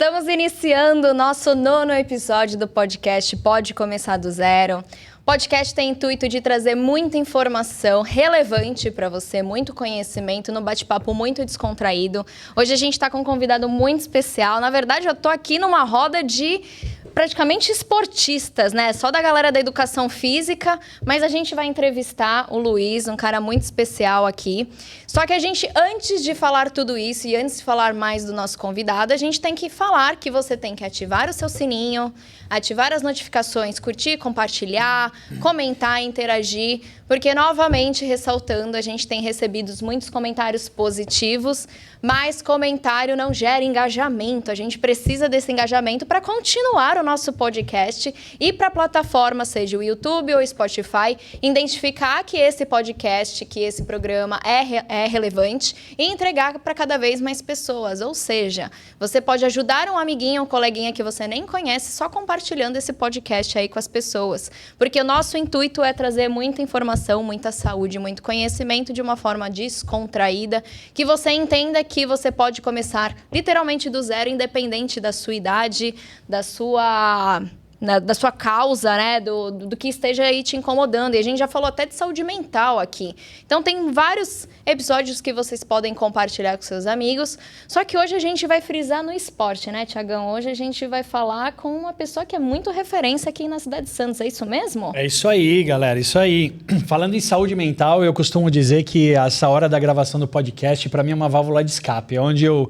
Estamos iniciando o nosso 9º episódio do podcast Pode Começar do Zero. O podcast tem o intuito de trazer muita informação relevante para você, muito conhecimento, num bate-papo muito descontraído. Hoje a gente está com um convidado muito especial. Na verdade, eu estou aqui numa roda de praticamente esportistas, né? Só da galera da educação física, mas a gente vai entrevistar o Luiz, um cara muito especial aqui. Só que a gente, antes de falar tudo isso e antes de falar mais do nosso convidado, a gente tem que falar que você tem que ativar o seu sininho, ativar as notificações, curtir, compartilhar, comentar, interagir, porque, novamente, ressaltando, a gente tem recebido muitos comentários positivos, mas comentário não gera engajamento. A gente precisa desse engajamento para continuar o nosso podcast e para a plataforma, seja o YouTube ou o Spotify, identificar que esse podcast, que esse programa é relevante e entregar para cada vez mais pessoas. Ou seja, você pode ajudar um amiguinho, um coleguinha que você nem conhece, só compartilhando esse podcast aí com as pessoas. Porque o nosso intuito é trazer muita informação, muita saúde, muito conhecimento de uma forma descontraída, que você entenda que você pode começar literalmente do zero, independente da sua idade, da sua causa, né, do que esteja aí te incomodando. E a gente já falou até de saúde mental aqui. Então tem vários episódios que vocês podem compartilhar com seus amigos. Só que hoje a gente vai frisar no esporte, né, Tiagão? Hoje a gente vai falar com uma pessoa que é muito referência aqui na cidade de Santos. É isso mesmo? É isso aí, galera. Isso aí. Falando em saúde mental, eu costumo dizer que essa hora da gravação do podcast, para mim, é uma válvula de escape. É onde eu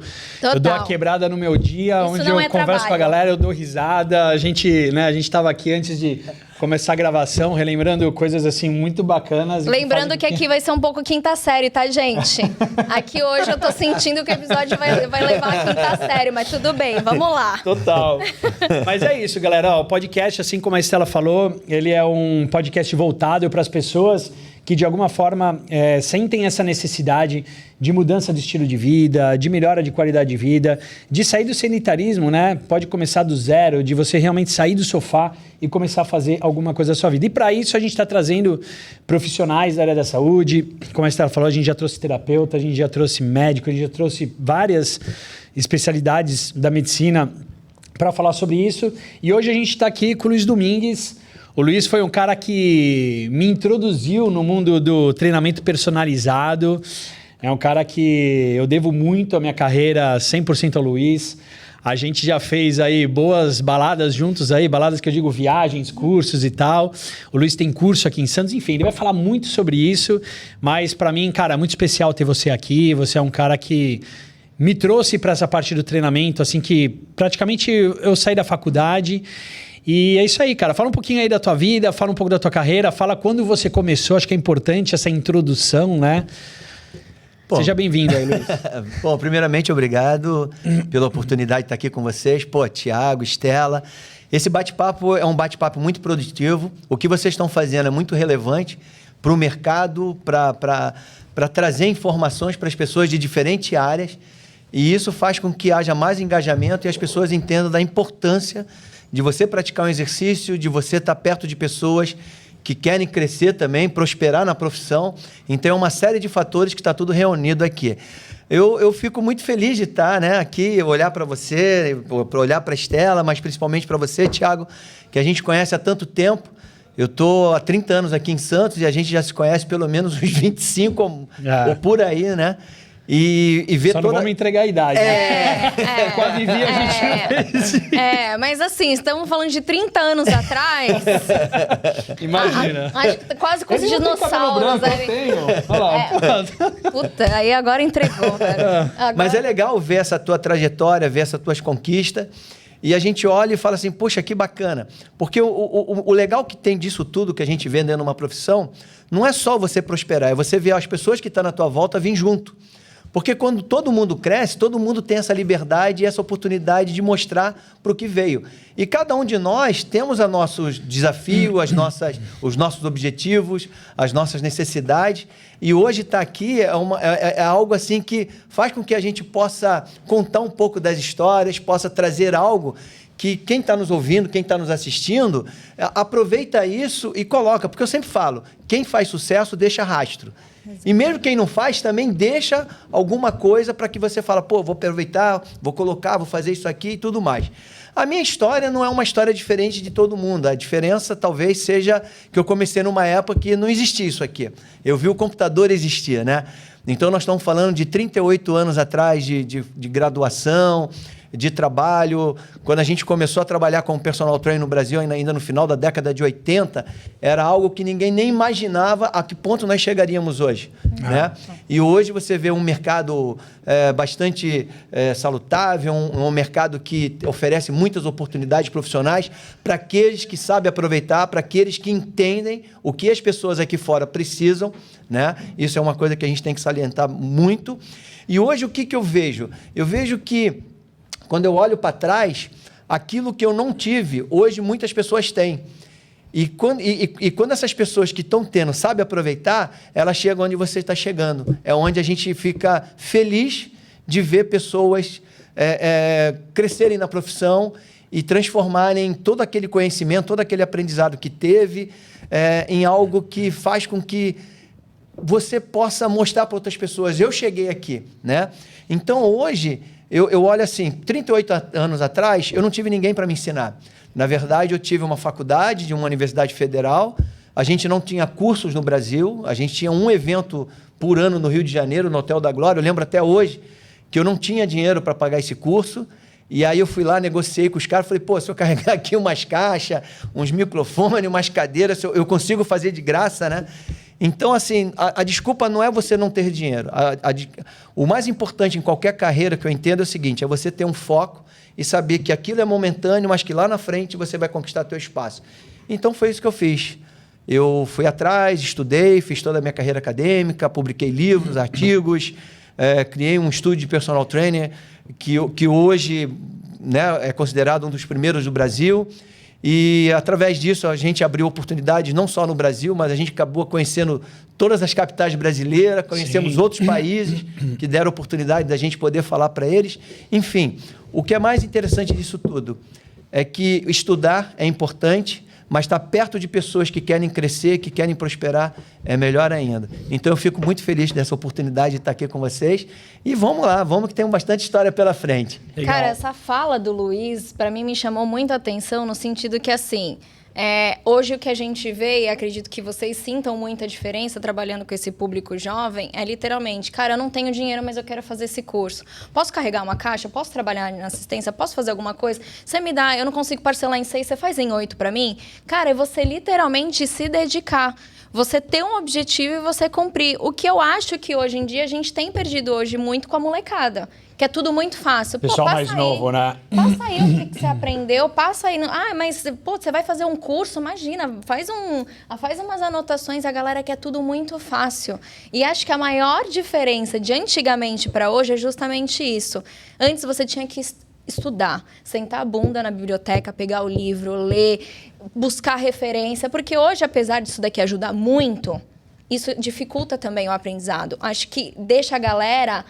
dou a quebrada no meu dia, isso onde eu converso com a galera, eu dou risada. A gente, né, a gente estava aqui antes de começar a gravação, relembrando coisas assim muito bacanas. Lembrando que aqui vai ser um pouco quinta série, tá, gente? Aqui hoje eu tô sentindo que o episódio vai levar a quinta série, mas tudo bem, vamos lá. Total. Mas é isso, galera. O podcast, assim como a Estela falou, ele é um podcast voltado para as pessoas que de alguma forma sentem essa necessidade de mudança de estilo de vida, de melhora de qualidade de vida, de sair do sedentarismo, né? Pode começar do zero, de você realmente sair do sofá e começar a fazer alguma coisa da sua vida. E para isso a gente está trazendo profissionais da área da saúde. Como a Estela falou, a gente já trouxe terapeuta, a gente já trouxe médico, a gente já trouxe várias especialidades da medicina para falar sobre isso. E hoje a gente está aqui com o Luiz Domingues. O Luiz foi um cara que me introduziu no mundo do treinamento personalizado. É um cara que eu devo muito a minha carreira 100% ao Luiz. A gente já fez aí boas baladas juntos aí, baladas que eu digo viagens, cursos e tal. O Luiz tem curso aqui em Santos, enfim, ele vai falar muito sobre isso. Mas para mim, cara, é muito especial ter você aqui. Você é um cara que me trouxe para essa parte do treinamento, assim que praticamente eu saí da faculdade. E é isso aí, cara. Fala um pouquinho aí da tua vida, fala um pouco da tua carreira, fala quando você começou. Acho que é importante essa introdução, né? Bom, seja bem-vindo aí, Luiz. Bom, primeiramente, obrigado pela oportunidade de estar aqui com vocês. Pô, Tiago, Estela. Esse bate-papo é um bate-papo muito produtivo. O que vocês estão fazendo é muito relevante para o mercado, para trazer informações para as pessoas de diferentes áreas. E isso faz com que haja mais engajamento e as pessoas entendam da importância de você praticar um exercício, de você estar perto de pessoas que querem crescer também, prosperar na profissão. Então, é uma série de fatores que está tudo reunido aqui. Eu fico muito feliz de estar, né, aqui, olhar para você, para olhar para a Estela, mas principalmente para você, Tiago, que a gente conhece há tanto tempo. Eu estou há 30 anos aqui em Santos e a gente já se conhece pelo menos uns 25 ou por aí, né? E ver só não vamos entregar a idade. Com a Vivi a gente fez. Mas assim, estamos falando de 30 anos atrás. Imagina. Acho que quase com os dinossauros. Eu tenho. Olha lá. Puta, aí agora entregou, velho. Mas é legal ver essa tua trajetória, ver essas tuas conquistas. E a gente olha e fala assim, poxa, que bacana. Porque o legal que tem disso tudo que a gente vê dentro de uma profissão, não é só você prosperar, é você ver as pessoas que estão na tua volta vir junto. Porque quando todo mundo cresce, todo mundo tem essa liberdade e essa oportunidade de mostrar para o que veio. E cada um de nós temos os nossos desafios, os nossos objetivos, as nossas necessidades. E hoje estar aqui é algo assim que faz com que a gente possa contar um pouco das histórias, possa trazer algo que quem está nos ouvindo, quem está nos assistindo, aproveita isso e coloca. Porque eu sempre falo, quem faz sucesso deixa rastro. E mesmo quem não faz, também deixa alguma coisa para que você fala, pô, vou aproveitar, vou colocar, vou fazer isso aqui e tudo mais. A minha história não é uma história diferente de todo mundo. A diferença talvez seja que eu comecei numa época que não existia isso aqui. Eu vi o computador existir, né? Então nós estamos falando de 38 anos atrás de graduação, de trabalho. Quando a gente começou a trabalhar como personal trainer no Brasil, ainda no final da década de 80, era algo que ninguém nem imaginava a que ponto nós chegaríamos hoje. Né? E hoje você vê um mercado bastante salutável, um mercado que oferece muitas oportunidades profissionais para aqueles que sabem aproveitar, para aqueles que entendem o que as pessoas aqui fora precisam. Né? Isso é uma coisa que a gente tem que salientar muito. E hoje o que eu vejo? Eu vejo que quando eu olho para trás, aquilo que eu não tive, hoje muitas pessoas têm. E quando essas pessoas que estão tendo sabem aproveitar, elas chegam onde você está chegando. É onde a gente fica feliz de ver pessoas crescerem na profissão e transformarem todo aquele conhecimento, todo aquele aprendizado que teve em algo que faz com que você possa mostrar para outras pessoas. Eu cheguei aqui, né? Então, hoje, eu olho assim, 38 anos atrás, eu não tive ninguém para me ensinar. Na verdade, eu tive uma faculdade de uma universidade federal, a gente não tinha cursos no Brasil, a gente tinha um evento por ano no Rio de Janeiro, no Hotel da Glória. Eu lembro até hoje que eu não tinha dinheiro para pagar esse curso, e aí eu fui lá, negociei com os caras, falei, pô, se eu carregar aqui umas caixas, uns microfones, umas cadeiras, eu consigo fazer de graça, né? Então, assim, a desculpa não é você não ter dinheiro. O mais importante em qualquer carreira que eu entendo é o seguinte, é você ter um foco e saber que aquilo é momentâneo, mas que lá na frente você vai conquistar teu espaço. Então, foi isso que eu fiz. Eu fui atrás, estudei, fiz toda a minha carreira acadêmica, publiquei livros, artigos, criei um estúdio de personal trainer que hoje, né, é considerado um dos primeiros do Brasil. E, através disso, a gente abriu oportunidades não só no Brasil, mas a gente acabou conhecendo todas as capitais brasileiras, conhecemos outros países que deram oportunidade da gente poder falar para eles. Enfim, o que é mais interessante disso tudo é que estudar é importante, mas estar perto de pessoas que querem crescer, que querem prosperar, é melhor ainda. Então, eu fico muito feliz dessa oportunidade de estar aqui com vocês. E vamos lá, vamos que tem bastante história pela frente. Legal. Cara, essa fala do Luiz, para mim, me chamou muita atenção no sentido que, assim, hoje o que a gente vê, e acredito que vocês sintam muita diferença trabalhando com esse público jovem, é literalmente, cara, eu não tenho dinheiro, mas eu quero fazer esse curso. Posso carregar uma caixa? Posso trabalhar na assistência? Posso fazer alguma coisa? Você me dá, eu não consigo parcelar em 6, você faz em 8 para mim? Cara, é você literalmente se dedicar. Você ter um objetivo e você cumprir. O que eu acho que hoje em dia a gente tem perdido hoje muito com a molecada. Que é tudo muito fácil. Pessoal mais novo, né? Passa aí o que você aprendeu, passa aí. Mas, pô, você vai fazer um curso, imagina, faz umas anotações, a galera quer tudo muito fácil. E acho que a maior diferença de antigamente para hoje é justamente isso. Antes você tinha que estudar, sentar a bunda na biblioteca, pegar o livro, ler, buscar referência, porque hoje, apesar disso daqui ajudar muito, isso dificulta também o aprendizado. Acho que deixa a galera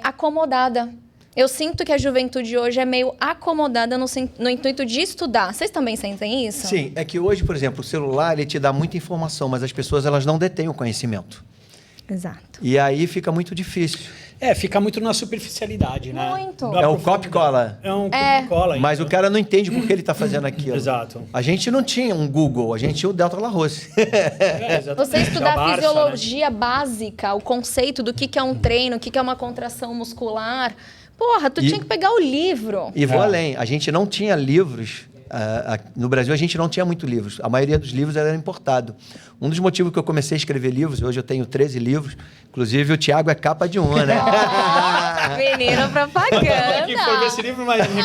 acomodada. Eu sinto que a juventude hoje é meio acomodada no intuito de estudar. Vocês também sentem isso? Sim, é que hoje, por exemplo, o celular ele te dá muita informação, mas as pessoas elas não detêm o conhecimento. Exato. E aí fica muito difícil. Fica muito na superficialidade, né? Muito. É o copy-cola. É um copy-cola. Mas o cara não entende por que ele está fazendo aquilo. Exato. A gente não tinha um Google, a gente tinha o Delta La Rose. Você estudar a fisiologia básica, o conceito do que é um treino, o que é uma contração muscular. Porra, tu tinha que pegar o livro. E vou além, a gente não tinha livros. No Brasil, a gente não tinha muito livros. A maioria dos livros era importado. Um dos motivos que eu comecei a escrever livros, hoje eu tenho 13 livros, inclusive o Thiago é capa de um, né? Menino propaganda. Que foi ver esse livro, mas não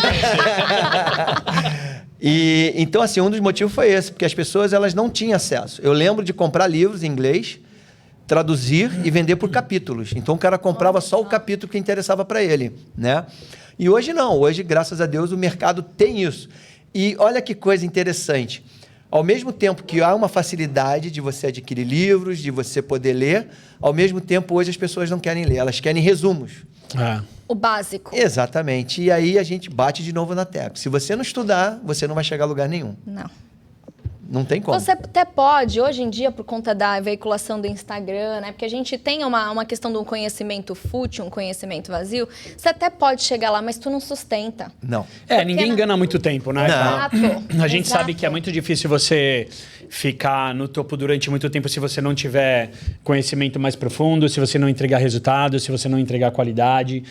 E então, assim, um dos motivos foi esse, porque as pessoas elas não tinham acesso. Eu lembro de comprar livros em inglês, traduzir e vender por capítulos. Então, o cara comprava só o capítulo que interessava para ele, né? E hoje não. Hoje, graças a Deus, o mercado tem isso. E olha que coisa interessante. Ao mesmo tempo que há uma facilidade de você adquirir livros, de você poder ler, ao mesmo tempo, hoje as pessoas não querem ler, elas querem resumos. O básico. Exatamente. E aí a gente bate de novo na tecla. Se você não estudar, você não vai chegar a lugar nenhum. Não. Não tem como. Você até pode, hoje em dia, por conta da veiculação do Instagram, né? Porque a gente tem uma questão de um conhecimento fútil, um conhecimento vazio. Você até pode chegar lá, mas tu não sustenta. Não. Ninguém engana muito tempo, né? Exato. A gente sabe que é muito difícil você ficar no topo durante muito tempo se você não tiver conhecimento mais profundo, se você não entregar resultados, se você não entregar qualidade.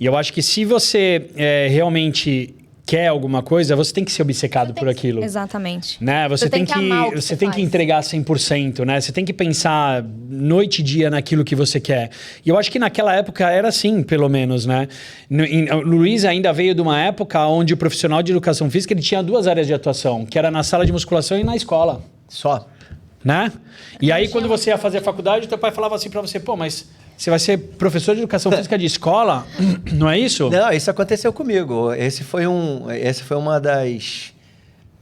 E eu acho que se você realmente quer alguma coisa, você tem que ser obcecado por aquilo. Exatamente. Né? Você tem que amar o que você tem que faz. entregar 100%, né? Você tem que pensar noite e dia naquilo que você quer. E eu acho que naquela época era assim, pelo menos, né? O Luiz ainda veio de uma época onde o profissional de educação física ele tinha 2 áreas de atuação, que era na sala de musculação e na escola. Só. Né? E aí, quando você ia fazer a faculdade, teu pai falava assim pra você, pô, mas você vai ser professor de educação física de escola? Não é isso? Não, isso aconteceu comigo. Esse foi uma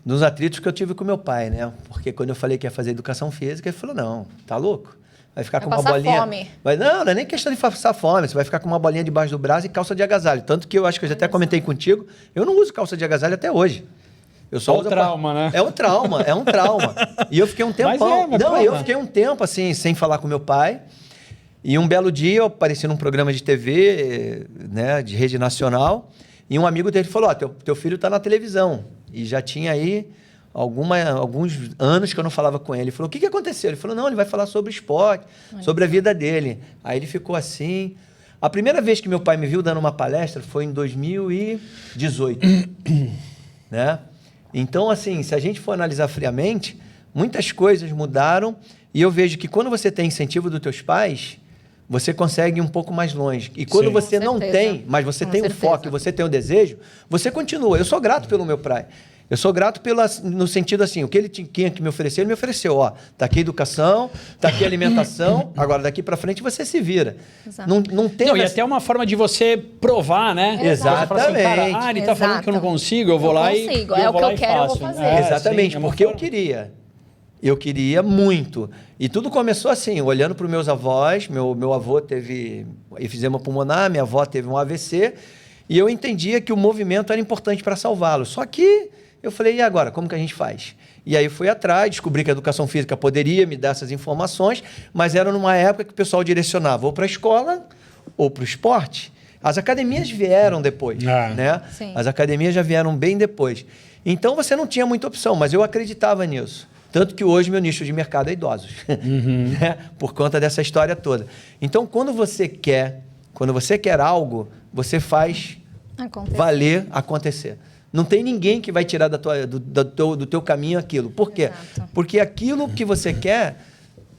dos atritos que eu tive com meu pai, né? Porque quando eu falei que ia fazer educação física, ele falou, não, tá louco? Vai ficar com uma bolinha... fome. Não é nem questão de passar fome. Você vai ficar com uma bolinha debaixo do braço e calça de agasalho. Tanto que eu acho que eu já até comentei contigo, eu não uso calça de agasalho até hoje. Eu só uso trauma, né? É um trauma. E eu fiquei um tempão... eu fiquei um tempo assim, sem falar com meu pai. E um belo dia eu apareci num programa de TV, né, de rede nacional, e um amigo dele falou, teu filho está na televisão. E já tinha aí alguns anos que eu não falava com ele. Ele falou, o que aconteceu? Ele falou, não, ele vai falar sobre esporte, sobre a vida dele. Aí ele ficou assim... A primeira vez que meu pai me viu dando uma palestra foi em 2018, né? Então, assim, se a gente for analisar friamente, muitas coisas mudaram e eu vejo que quando você tem incentivo dos teus pais, você consegue ir um pouco mais longe. E quando você não tem, mas você tem o foco e você tem o desejo, você continua. Eu sou grato pelo meu pai. Eu sou grato no sentido assim, o que ele tinha que me oferecer, ele me ofereceu. Ó, tá aqui educação, tá aqui alimentação, agora daqui para frente você se vira. Não tem... E até uma forma de você provar, né? Exatamente. Assim, cara, ele tá falando que eu não consigo, eu vou lá e consigo, é o que eu quero, eu vou fazer. Exatamente, sim, porque eu queria. Eu queria muito. E tudo começou assim, olhando para os meus avós. Meu avô teve efizema pulmonar, minha avó teve um AVC, e eu entendia que o movimento era importante para salvá-lo. Só que eu falei, e agora? Como que a gente faz? E aí fui atrás, descobri que a educação física poderia me dar essas informações, mas era numa época que o pessoal direcionava ou para a escola ou para o esporte. As academias vieram depois, né? Sim. As academias já vieram bem depois. Então você não tinha muita opção, mas eu acreditava nisso. Tanto que hoje meu nicho de mercado é idosos, né? Por conta dessa história toda. Então, quando você quer algo, você faz valer acontecer. Não tem ninguém que vai tirar do teu caminho aquilo. Por quê? Exato. Porque aquilo que você quer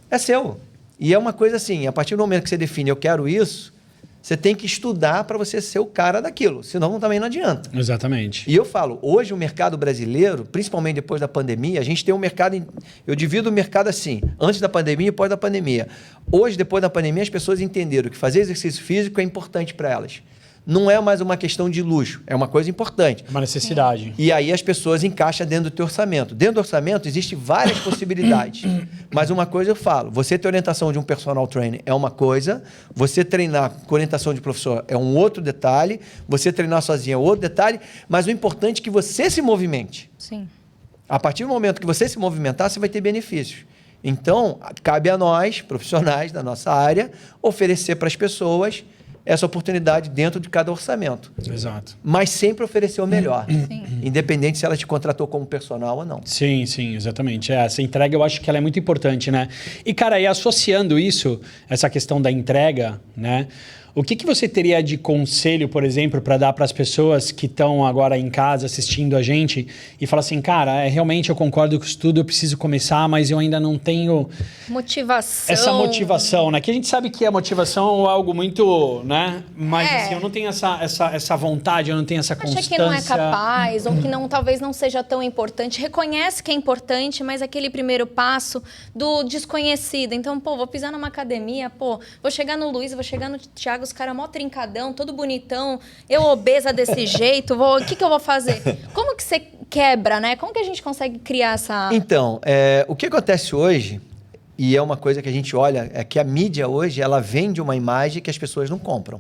é seu. E é uma coisa assim, a partir do momento que você define eu quero isso, você tem que estudar para você ser o cara daquilo. Senão também não adianta. Exatamente. E eu falo, hoje o mercado brasileiro, principalmente depois da pandemia, a gente tem um mercado... Eu divido o mercado assim, antes da pandemia e depois da pandemia. Hoje, depois da pandemia, as pessoas entenderam que fazer exercício físico é importante para elas. Não é mais uma questão de luxo, é uma coisa importante. É uma necessidade. E aí as pessoas encaixam dentro do teu orçamento. Dentro do orçamento existem várias possibilidades. Mas uma coisa eu falo, você ter orientação de um personal trainer é uma coisa, você treinar com orientação de professor é um outro detalhe, você treinar sozinho é outro detalhe, mas o importante é que você se movimente. Sim. A partir do momento que você se movimentar, você vai ter benefícios. Então, cabe a nós, profissionais da nossa área, oferecer para as pessoas essa oportunidade dentro de cada orçamento. Exato. Mas sempre oferecer o melhor. Sim. Independente se ela te contratou como personal ou não. Sim, exatamente. Essa entrega eu acho que ela é muito importante, né? E, cara, e associando isso, essa questão da entrega, né? O que você teria de conselho, por exemplo, para dar para as pessoas que estão agora em casa assistindo a gente e falar assim, cara, realmente eu concordo com isso tudo, eu preciso começar, mas eu ainda não tenho... Motivação. Essa motivação, né? Que a gente sabe que a motivação é algo muito, né? Mas assim, eu não tenho essa vontade, eu não tenho essa constância. Acha que não é capaz ou que não, talvez não seja tão importante. Reconhece que é importante, mas aquele primeiro passo do desconhecido. Então, vou pisar numa academia, vou chegar no Luiz, vou chegar no Thiago, os caras mó trincadão, todo bonitão, eu obesa desse jeito, o que eu vou fazer? Como que você quebra, né? Como que a gente consegue criar essa... Então, o que acontece hoje, e é uma coisa que a gente olha, é que a mídia hoje, ela vende uma imagem que as pessoas não compram.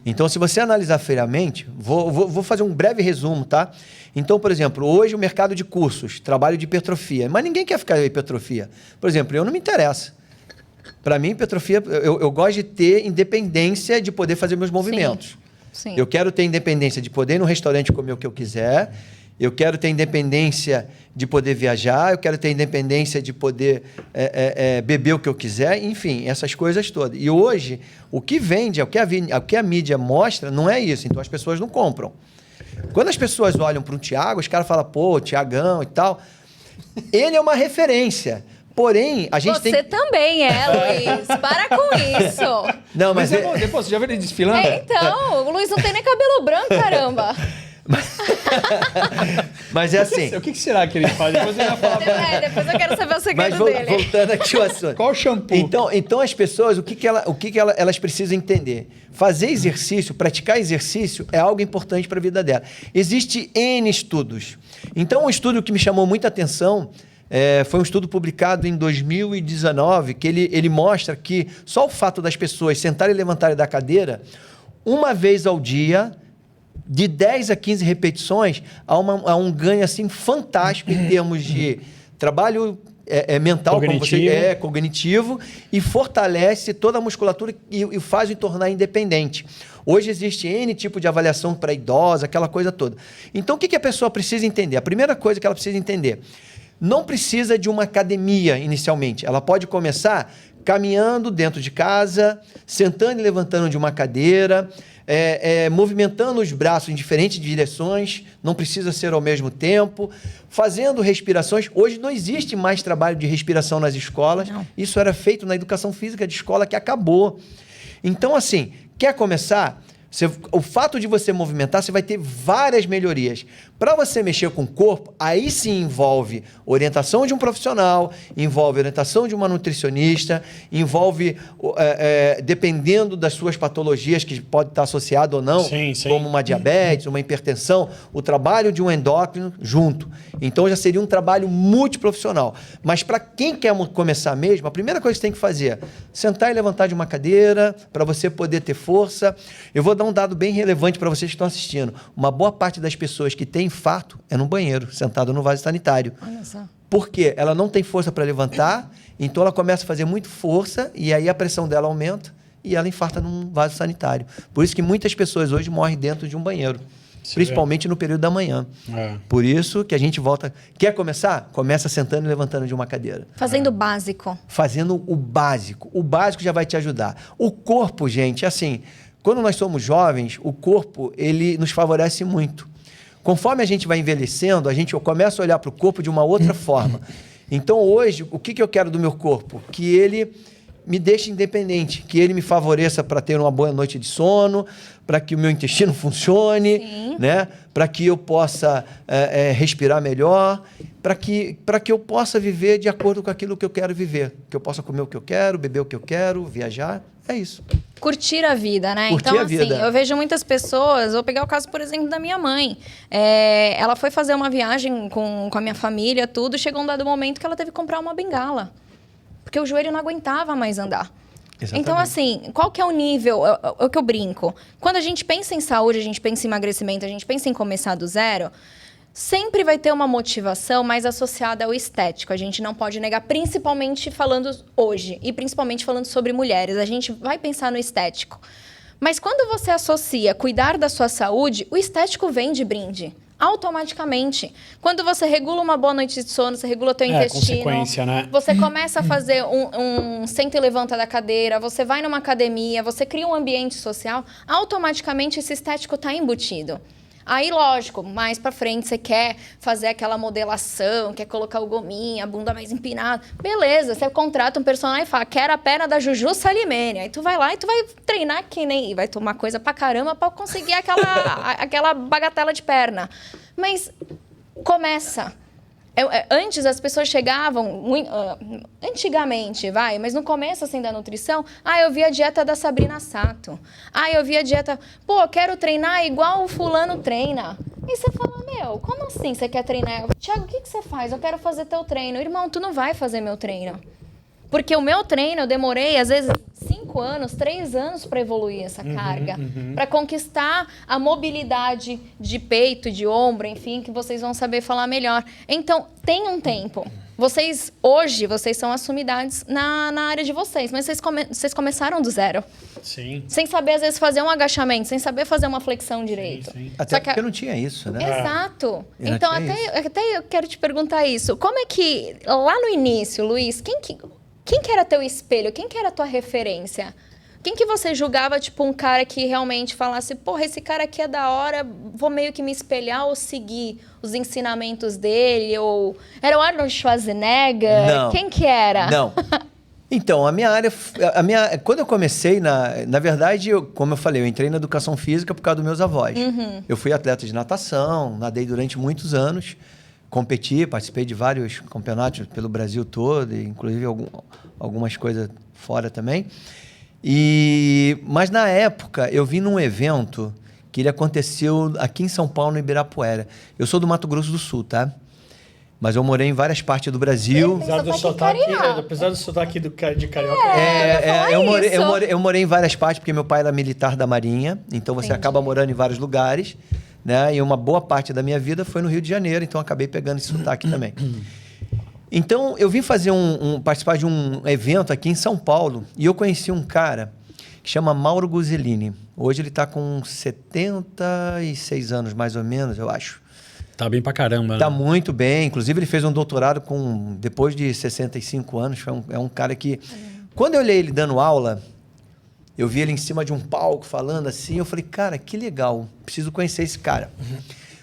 Então, se você analisar friamente, vou fazer um breve resumo, tá? Então, por exemplo, hoje o mercado de cursos, trabalho de hipertrofia, mas ninguém quer ficar em hipertrofia. Por exemplo, eu não me interessa. Para mim, hipertrofia, eu gosto de ter independência de poder fazer meus movimentos. Sim. Eu quero ter independência de poder ir no restaurante comer o que eu quiser. Eu quero ter independência de poder viajar. Eu quero ter independência de poder beber o que eu quiser. Enfim, essas coisas todas. E hoje, o que vende, o que a mídia mostra, não é isso. Então, as pessoas não compram. Quando as pessoas olham para o Thiago, os caras falam, pô, Thiagão e tal. Ele é uma referência. Porém, a gente Você também é, Luiz. Para com isso. Não, mas depois, você já viu ele desfilando? Então, o Luiz não tem nem cabelo branco, caramba. Mas é assim. O que será que ele faz? Depois ele vai falar. Depois eu quero saber o segredo Mas dele. voltando aqui ao assunto. Qual o shampoo? Então as pessoas, elas precisam entender? Fazer exercício, praticar exercício é algo importante para a vida dela. Existe N estudos. Então, um estudo que me chamou muita atenção foi um estudo publicado em 2019, que ele mostra que só o fato das pessoas sentarem e levantarem da cadeira, uma vez ao dia, de 10 a 15 repetições, há um ganho assim, fantástico em termos de trabalho mental, cognitivo, e fortalece toda a musculatura e faz o tornar independente. Hoje existe N tipo de avaliação para idosa, aquela coisa toda. Então, o que a pessoa precisa entender? A primeira coisa que ela precisa entender, não precisa de uma academia inicialmente. Ela pode começar caminhando dentro de casa, sentando e levantando de uma cadeira, movimentando os braços em diferentes direções, não precisa ser ao mesmo tempo, fazendo respirações. Hoje não existe mais trabalho de respiração nas escolas. Não. Isso era feito na educação física de escola, que acabou. Então, assim, quer começar? O fato de você movimentar, você vai ter várias melhorias. Para você mexer com o corpo, aí sim envolve orientação de um profissional, envolve orientação de uma nutricionista, envolve, dependendo das suas patologias, que pode estar associado ou não, como uma diabetes, uma hipertensão, o trabalho de um endócrino junto. Então, já seria um trabalho multiprofissional. Mas para quem quer começar mesmo, a primeira coisa que você tem que fazer é sentar e levantar de uma cadeira, para você poder ter força. Eu vou dar um dado bem relevante para vocês que estão assistindo. Uma boa parte das pessoas que têm infarto é no banheiro, sentado no vaso sanitário. Olha só. Por quê? Ela não tem força para levantar, então ela começa a fazer muito força e aí a pressão dela aumenta e ela infarta num vaso sanitário. Por isso que muitas pessoas hoje morrem dentro de um banheiro, principalmente no período da manhã. Por isso que a gente volta... Quer começar? Começa sentando e levantando de uma cadeira. Fazendo o básico. Fazendo o básico. O básico já vai te ajudar. O corpo, gente, assim... Quando nós somos jovens, o corpo ele nos favorece muito. Conforme a gente vai envelhecendo, a gente começa a olhar para o corpo de uma outra forma. Então, hoje, o que eu quero do meu corpo? Que ele me deixe independente, que ele me favoreça para ter uma boa noite de sono, para que o meu intestino funcione, né? Para que eu possa respirar melhor, para que eu possa viver de acordo com aquilo que eu quero viver. Que eu possa comer o que eu quero, beber o que eu quero, viajar. É isso. Curtir a vida, né? Curtir então, a vida. Assim, eu vejo muitas pessoas, vou pegar o caso, por exemplo, da minha mãe. Ela foi fazer uma viagem com a minha família, tudo, chegou um dado momento que ela teve que comprar uma bengala. Porque o joelho não aguentava mais andar. Exatamente. Então, assim, qual que é o nível? É o que eu brinco. Quando a gente pensa em saúde, a gente pensa em emagrecimento, a gente pensa em começar do zero, sempre vai ter uma motivação mais associada ao estético. A gente não pode negar, principalmente falando hoje, e principalmente falando sobre mulheres. A gente vai pensar no estético. Mas quando você associa cuidar da sua saúde, o estético vem de brinde. Automaticamente. Quando você regula uma boa noite de sono, você regula o teu intestino. Consequência, né? Você começa a fazer um senta e levanta da cadeira, você vai numa academia, você cria um ambiente social, automaticamente esse estético está embutido. Aí, lógico, mais pra frente você quer fazer aquela modelação, quer colocar o gominho, a bunda mais empinada. Beleza, você contrata um personagem e fala, quero a perna da Juju Salimene. Aí tu vai lá e tu vai treinar que nem... E vai tomar coisa pra caramba pra conseguir aquela bagatela de perna. Mas começa... Antes as pessoas chegavam, antigamente, mas no começo assim da nutrição, eu vi a dieta da Sabrina Sato, eu vi a dieta, eu quero treinar igual o fulano treina. E você fala, como assim você quer treinar? Thiago, o que você faz? Eu quero fazer teu treino. Irmão, tu não vai fazer meu treino. Porque o meu treino, eu demorei, às vezes, 5 anos, 3 anos para evoluir essa carga. Para conquistar a mobilidade de peito, de ombro, enfim, que vocês vão saber falar melhor. Então, tem um tempo. Hoje, vocês são as sumidades na área de vocês, mas vocês começaram do zero. Sim. Sem saber, às vezes, fazer um agachamento, sem saber fazer uma flexão direito. Sim. Até porque não tinha isso, né? Exato. E não Então, tinha até eu quero te perguntar isso. Como é que, lá no início, Luiz, quem que era teu espelho? Quem que era tua referência? Quem que você julgava, tipo, um cara que realmente falasse, porra, esse cara aqui é da hora, vou meio que me espelhar ou seguir os ensinamentos dele? Ou era o Arnold Schwarzenegger? Não. Quem que era? Não. Então, quando eu comecei, na verdade, como eu falei, eu entrei na educação física por causa dos meus avós. Eu fui atleta de natação, nadei durante muitos anos, competi, participei de vários campeonatos pelo Brasil todo, inclusive algumas coisas fora também. Mas na época, eu vi num evento que ele aconteceu aqui em São Paulo, no Ibirapuera. Eu sou do Mato Grosso do Sul, tá? Mas eu morei em várias partes do Brasil. Apesar do sotaque de carioca. Eu morei em várias partes, porque meu pai era militar da Marinha. Então você acaba morando em vários lugares, né? E uma boa parte da minha vida foi no Rio de Janeiro, então eu acabei pegando esse sotaque também. Então, eu vim fazer participar de um evento aqui em São Paulo e eu conheci um cara que chama Mauro Guzzelini. Hoje ele está com 76 anos, mais ou menos, eu acho. Tá bem pra caramba, né? Tá muito bem. Inclusive, ele fez um doutorado depois de 65 anos. É um cara que... Quando eu olhei ele dando aula, eu vi ele em cima de um palco falando assim, eu falei, cara, que legal. Preciso conhecer esse cara.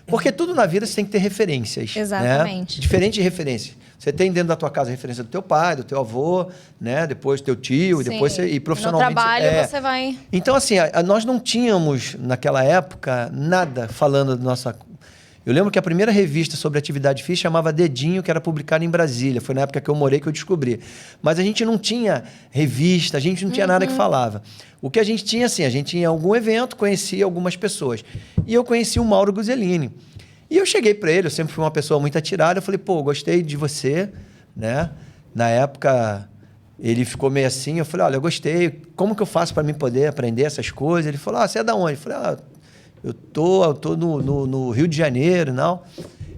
Porque tudo na vida você tem que ter referências. Exatamente. Né? Diferente de referência. Você tem dentro da tua casa a referência do teu pai, do teu avô, né? Depois do teu tio, e depois e profissionalmente... No trabalho você vai... Então, assim, nós não tínhamos, naquela época, nada falando da nossa... Eu lembro que a primeira revista sobre atividade física chamava Dedinho, que era publicada em Brasília. Foi na época que eu morei que eu descobri. Mas a gente não tinha revista, a gente não tinha nada que falava. O que a gente tinha, assim, a gente tinha algum evento, conhecia algumas pessoas. E eu conheci o Mauro Guzzelini. E eu cheguei para ele, eu sempre fui uma pessoa muito atirada, eu falei, pô, gostei de você, né? Na época, ele ficou meio assim, eu falei, olha, eu gostei, como que eu faço para mim poder aprender essas coisas? Ele falou, você é da onde? Eu falei, eu tô no Rio de Janeiro e tal.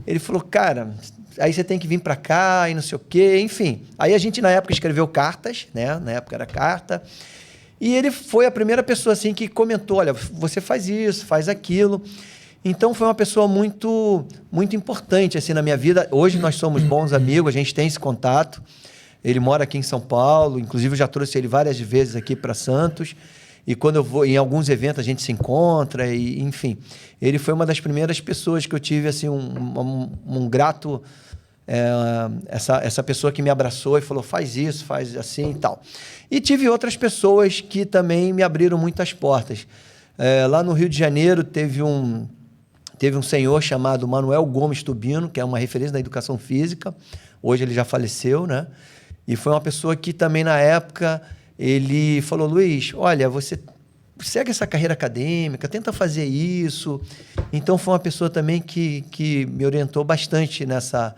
Ele falou, cara, aí você tem que vir para cá e não sei o quê, enfim. Aí a gente, na época, escreveu cartas, né? Na época era carta. E ele foi a primeira pessoa, assim, que comentou, olha, você faz isso, faz aquilo. Então, foi uma pessoa muito, muito importante, assim, na minha vida. Hoje nós somos bons amigos, a gente tem esse contato. Ele mora aqui em São Paulo, inclusive eu já trouxe ele várias vezes aqui para Santos. E quando eu vou em alguns eventos a gente se encontra, e, enfim. Ele foi uma das primeiras pessoas que eu tive assim, um grato... essa pessoa que me abraçou e falou, faz isso, faz assim e tal. E tive outras pessoas que também me abriram muitas portas. Lá no Rio de Janeiro teve um senhor chamado Manuel Gomes Tubino, que é uma referência da educação física. Hoje ele já faleceu, né? E foi uma pessoa que também na época... Ele falou, Luiz, olha, você segue essa carreira acadêmica, tenta fazer isso. Então, foi uma pessoa também que me orientou bastante nessa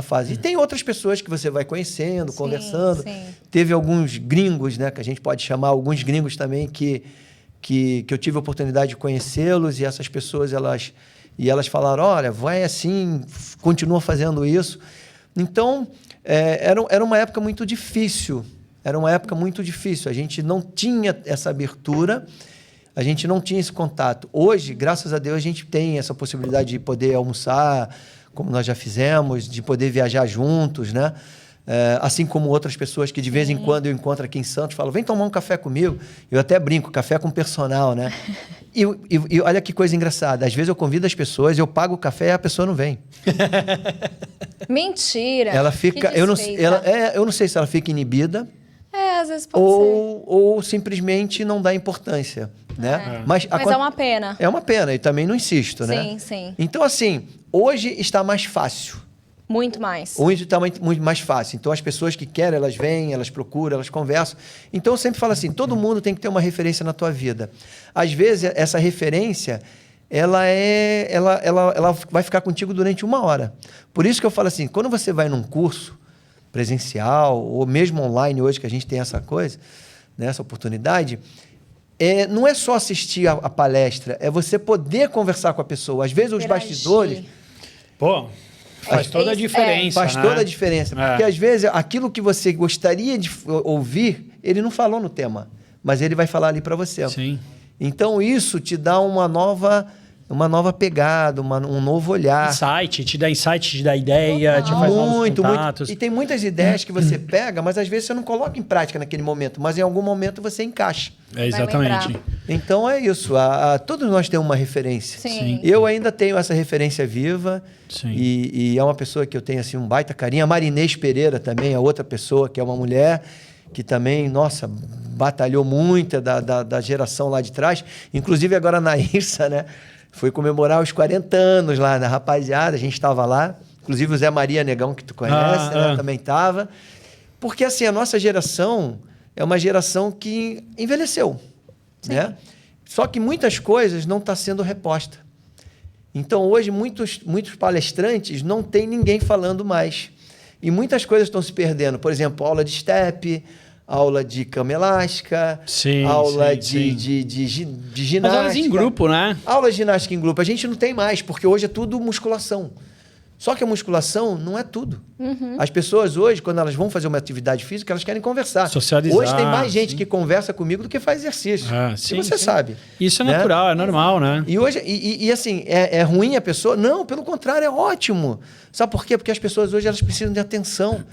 fase. E tem outras pessoas que você vai conhecendo, conversando. Sim. Teve alguns gringos, né, que a gente pode chamar, alguns gringos também que eu tive a oportunidade de conhecê-los, e essas pessoas, elas falaram, olha, vai assim, continua fazendo isso. Então, era uma época muito difícil. Era uma época muito difícil. A gente não tinha essa abertura, a gente não tinha esse contato. Hoje, graças a Deus, a gente tem essa possibilidade de poder almoçar, como nós já fizemos, de poder viajar juntos, né? Assim como outras pessoas que de vez em quando eu encontro aqui em Santos, falam, vem tomar um café comigo. Eu até brinco, café com personal, né? E olha que coisa engraçada. Às vezes eu convido as pessoas, eu pago o café e a pessoa não vem. Mentira! Ela fica... Eu não sei se ela fica inibida, às vezes pode ser. Ou simplesmente não dá importância, né? Mas é uma pena. É uma pena, e também não insisto, né? Sim, sim. Então, assim, hoje está mais fácil. Muito mais. Hoje está muito mais fácil. Então, as pessoas que querem, elas vêm, elas procuram, elas conversam. Então, eu sempre falo assim, todo mundo tem que ter uma referência na tua vida. Às vezes, essa referência... Ela vai ficar contigo durante 1 hora. Por isso que eu falo assim, quando você vai num curso, presencial, ou mesmo online hoje, que a gente tem essa coisa, né, essa oportunidade, não é só assistir a palestra, é você poder conversar com a pessoa. Às vezes, os Interagir. bastidores... Pô, faz toda a diferença, Faz né? toda a diferença. Porque, às vezes, aquilo que você gostaria de ouvir, ele não falou no tema, mas ele vai falar ali para você. Sim. Então, isso te dá uma nova pegada, um novo olhar. Insight, te dá ideia, te faz novos contatos. E tem muitas ideias que você pega, mas às vezes você não coloca em prática naquele momento, mas em algum momento você encaixa. Exatamente. Então é isso. Todos nós temos uma referência. Sim. Eu ainda tenho essa referência viva. Sim. E é uma pessoa que eu tenho assim, um baita carinho. A Marinês Pereira também é outra pessoa, que é uma mulher que também, nossa, batalhou muito da geração lá de trás. Inclusive agora na IRSA, né? Foi comemorar os 40 anos lá da rapaziada, a gente estava lá. Inclusive o Zé Maria Negão, que tu conhece, né? Também estava. Porque assim, a nossa geração é uma geração que envelheceu, né? Só que muitas coisas não estão sendo repostas. Então hoje muitos palestrantes não tem ninguém falando mais. E muitas coisas estão se perdendo. Por exemplo, aula de step, aula de cama elástica, aula de ginástica. Mas aulas em grupo, né? Aula de ginástica em grupo. A gente não tem mais, porque hoje é tudo musculação. Só que a musculação não é tudo. As pessoas hoje, quando elas vão fazer uma atividade física, elas querem conversar. Socializar. Hoje tem mais gente que conversa comigo do que faz exercício. E você sabe. Isso é natural, é normal, né? E hoje, assim, é ruim a pessoa? Não, pelo contrário, é ótimo. Sabe por quê? Porque as pessoas hoje elas precisam de atenção.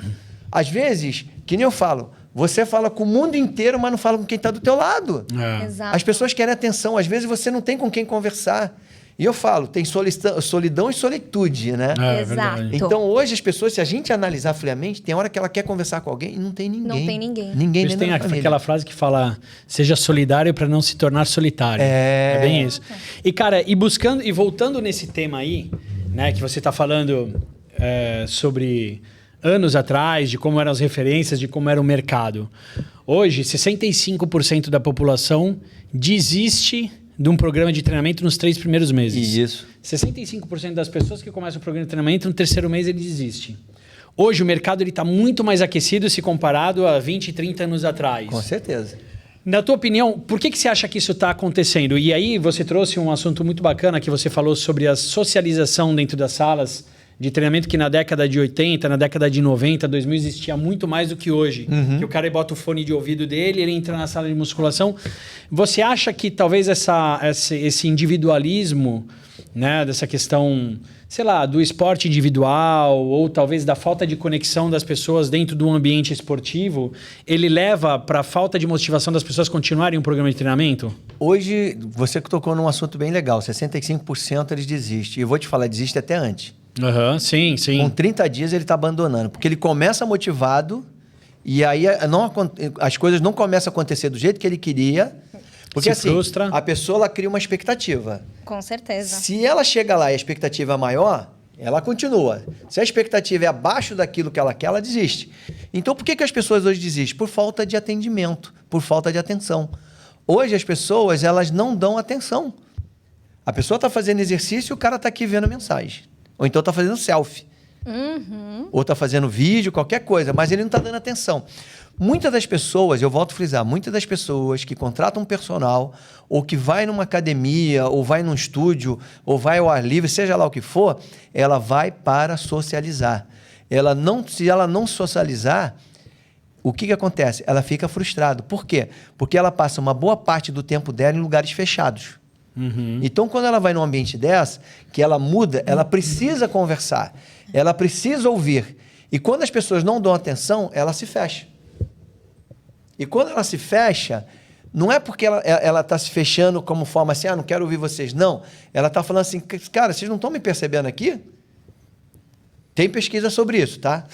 Às vezes, que nem eu falo, você fala com o mundo inteiro, mas não fala com quem está do teu lado. Exato. As pessoas querem atenção. Às vezes você não tem com quem conversar. E eu falo, tem solidão e solitude, né? Exato. Então, hoje, as pessoas, se a gente analisar friamente, tem hora que ela quer conversar com alguém e não tem ninguém. Não tem ninguém. Ninguém Tem aquela frase que fala, seja solidário para não se tornar solitário. É bem isso. E, cara, e voltando nesse tema aí, né, que você está falando sobre anos atrás, de como eram as referências, de como era o mercado. Hoje, 65% da população desiste de um programa de treinamento nos 3 primeiros meses. Isso. 65% das pessoas que começam o programa de treinamento, no 3º mês ele desiste. Hoje o mercado está muito mais aquecido se comparado a 20, 30 anos atrás. Com certeza. Na tua opinião, por que você acha que isso está acontecendo? E aí você trouxe um assunto muito bacana que você falou sobre a socialização dentro das salas de treinamento, que na década de 80, na década de 90, 2000, existia muito mais do que hoje. Que o cara bota o fone de ouvido dele, ele entra na sala de musculação. Você acha que talvez esse individualismo, né, dessa questão, sei lá, do esporte individual, ou talvez da falta de conexão das pessoas dentro do ambiente esportivo, ele leva para a falta de motivação das pessoas continuarem um programa de treinamento? Hoje, você que tocou num assunto bem legal, 65% eles desistem. E eu vou te falar, desiste até antes. Sim. Com 30 dias ele está abandonando, porque ele começa motivado e aí as coisas não começam a acontecer do jeito que ele queria, porque assim, frustra. A pessoa ela cria uma expectativa. Com certeza. Se ela chega lá e a expectativa é maior, ela continua. Se a expectativa é abaixo daquilo que ela quer, ela desiste. Então por que as pessoas hoje desistem? Por falta de atendimento, por falta de atenção. Hoje as pessoas elas não dão atenção. A pessoa está fazendo exercício e o cara está aqui vendo a mensagem. Ou então está fazendo selfie. Ou está fazendo vídeo, qualquer coisa, mas ele não está dando atenção. Muitas das pessoas, eu volto a frisar, muitas das pessoas que contratam um personal, ou que vai numa academia, ou vai num estúdio, ou vai ao ar livre, seja lá o que for, ela vai para socializar. Se ela não socializar, o que acontece? Ela fica frustrada. Por quê? Porque ela passa uma boa parte do tempo dela em lugares fechados. Então, quando ela vai num ambiente dessa, que ela muda, ela precisa conversar, ela precisa ouvir. E quando as pessoas não dão atenção, ela se fecha. E quando ela se fecha, não é porque ela está se fechando como forma assim, não quero ouvir vocês. Não, ela está falando assim, cara, vocês não estão me percebendo aqui? Tem pesquisa sobre isso, tá?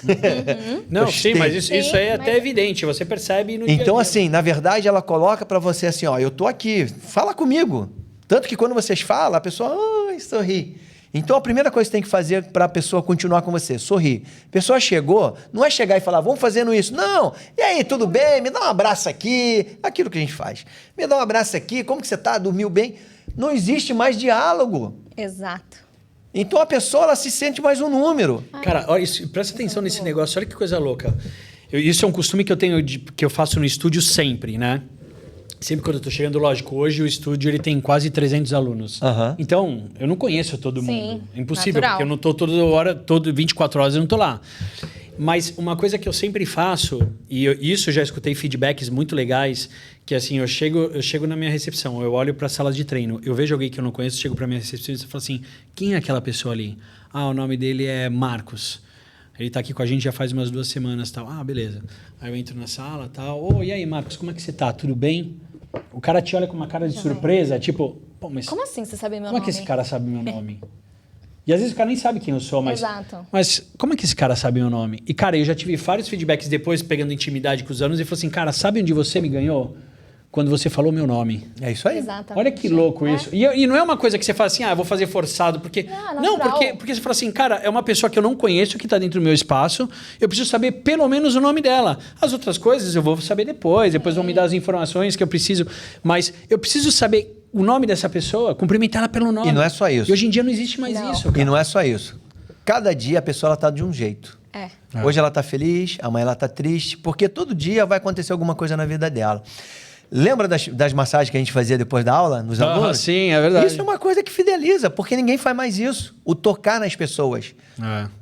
Não, sim, mas isso aí é até evidente, você percebe no dia a dia. Então, assim, na verdade, ela coloca para você assim, eu tô aqui, fala comigo. Tanto que quando vocês falam, a pessoa sorri. Então, a primeira coisa que você tem que fazer para a pessoa continuar com você, sorrir. A pessoa chegou, não é chegar e falar, vamos fazendo isso. Não, e aí, tudo bem? Me dá um abraço aqui. Aquilo que a gente faz. Me dá um abraço aqui, como que você está? Dormiu bem? Não existe mais diálogo. Exato. Então a pessoa ela se sente mais um número. Cara, olha isso, presta atenção nesse negócio, olha que coisa louca. Isso é um costume que eu tenho, que eu faço no estúdio sempre, né? Sempre quando eu tô chegando, lógico, hoje o estúdio ele tem quase 300 alunos. Então, eu não conheço todo mundo. É impossível, natural. porque eu não tô toda hora, 24 horas eu não tô lá. Mas uma coisa que eu sempre faço, e isso eu já escutei feedbacks muito legais, que assim, eu chego na minha recepção, eu olho para as salas de treino, eu vejo alguém que eu não conheço, chego para minha recepcionista e falo assim, quem é aquela pessoa ali? Ah, o nome dele é Marcos. Ele tá aqui com a gente já faz umas 2 semanas, tal. Ah, beleza. Aí eu entro na sala, tal. Ô, e aí, Marcos, como é que você tá? Tudo bem? O cara te olha com uma cara de surpresa, tipo, pô, mas Como assim você sabe meu como nome? é que esse cara sabe meu nome? E às vezes o cara nem sabe quem eu sou, mas... Exato. Mas como é que esse cara sabe meu nome? E, cara, eu já tive vários feedbacks depois, pegando intimidade com os alunos, e falou assim, cara, sabe onde você me ganhou? Quando você falou meu nome. É isso aí. Exatamente. Olha que louco isso. E não é uma coisa que você fala assim, eu vou fazer forçado, porque... Não, porque você fala assim, cara, é uma pessoa que eu não conheço, que está dentro do meu espaço, eu preciso saber pelo menos o nome dela. As outras coisas eu vou saber depois vão me dar as informações que eu preciso, mas eu preciso saber o nome dessa pessoa, cumprimentar ela pelo nome. E não é só isso. E hoje em dia não existe mais isso, cara. E não é só isso. Cada dia a pessoa ela tá de um jeito. Hoje ela tá feliz, amanhã ela tá triste, porque todo dia vai acontecer alguma coisa na vida dela. Lembra das massagens que a gente fazia depois da aula, nos alunos? Sim, é verdade. Isso é uma coisa que fideliza, porque ninguém faz mais isso. O tocar nas pessoas.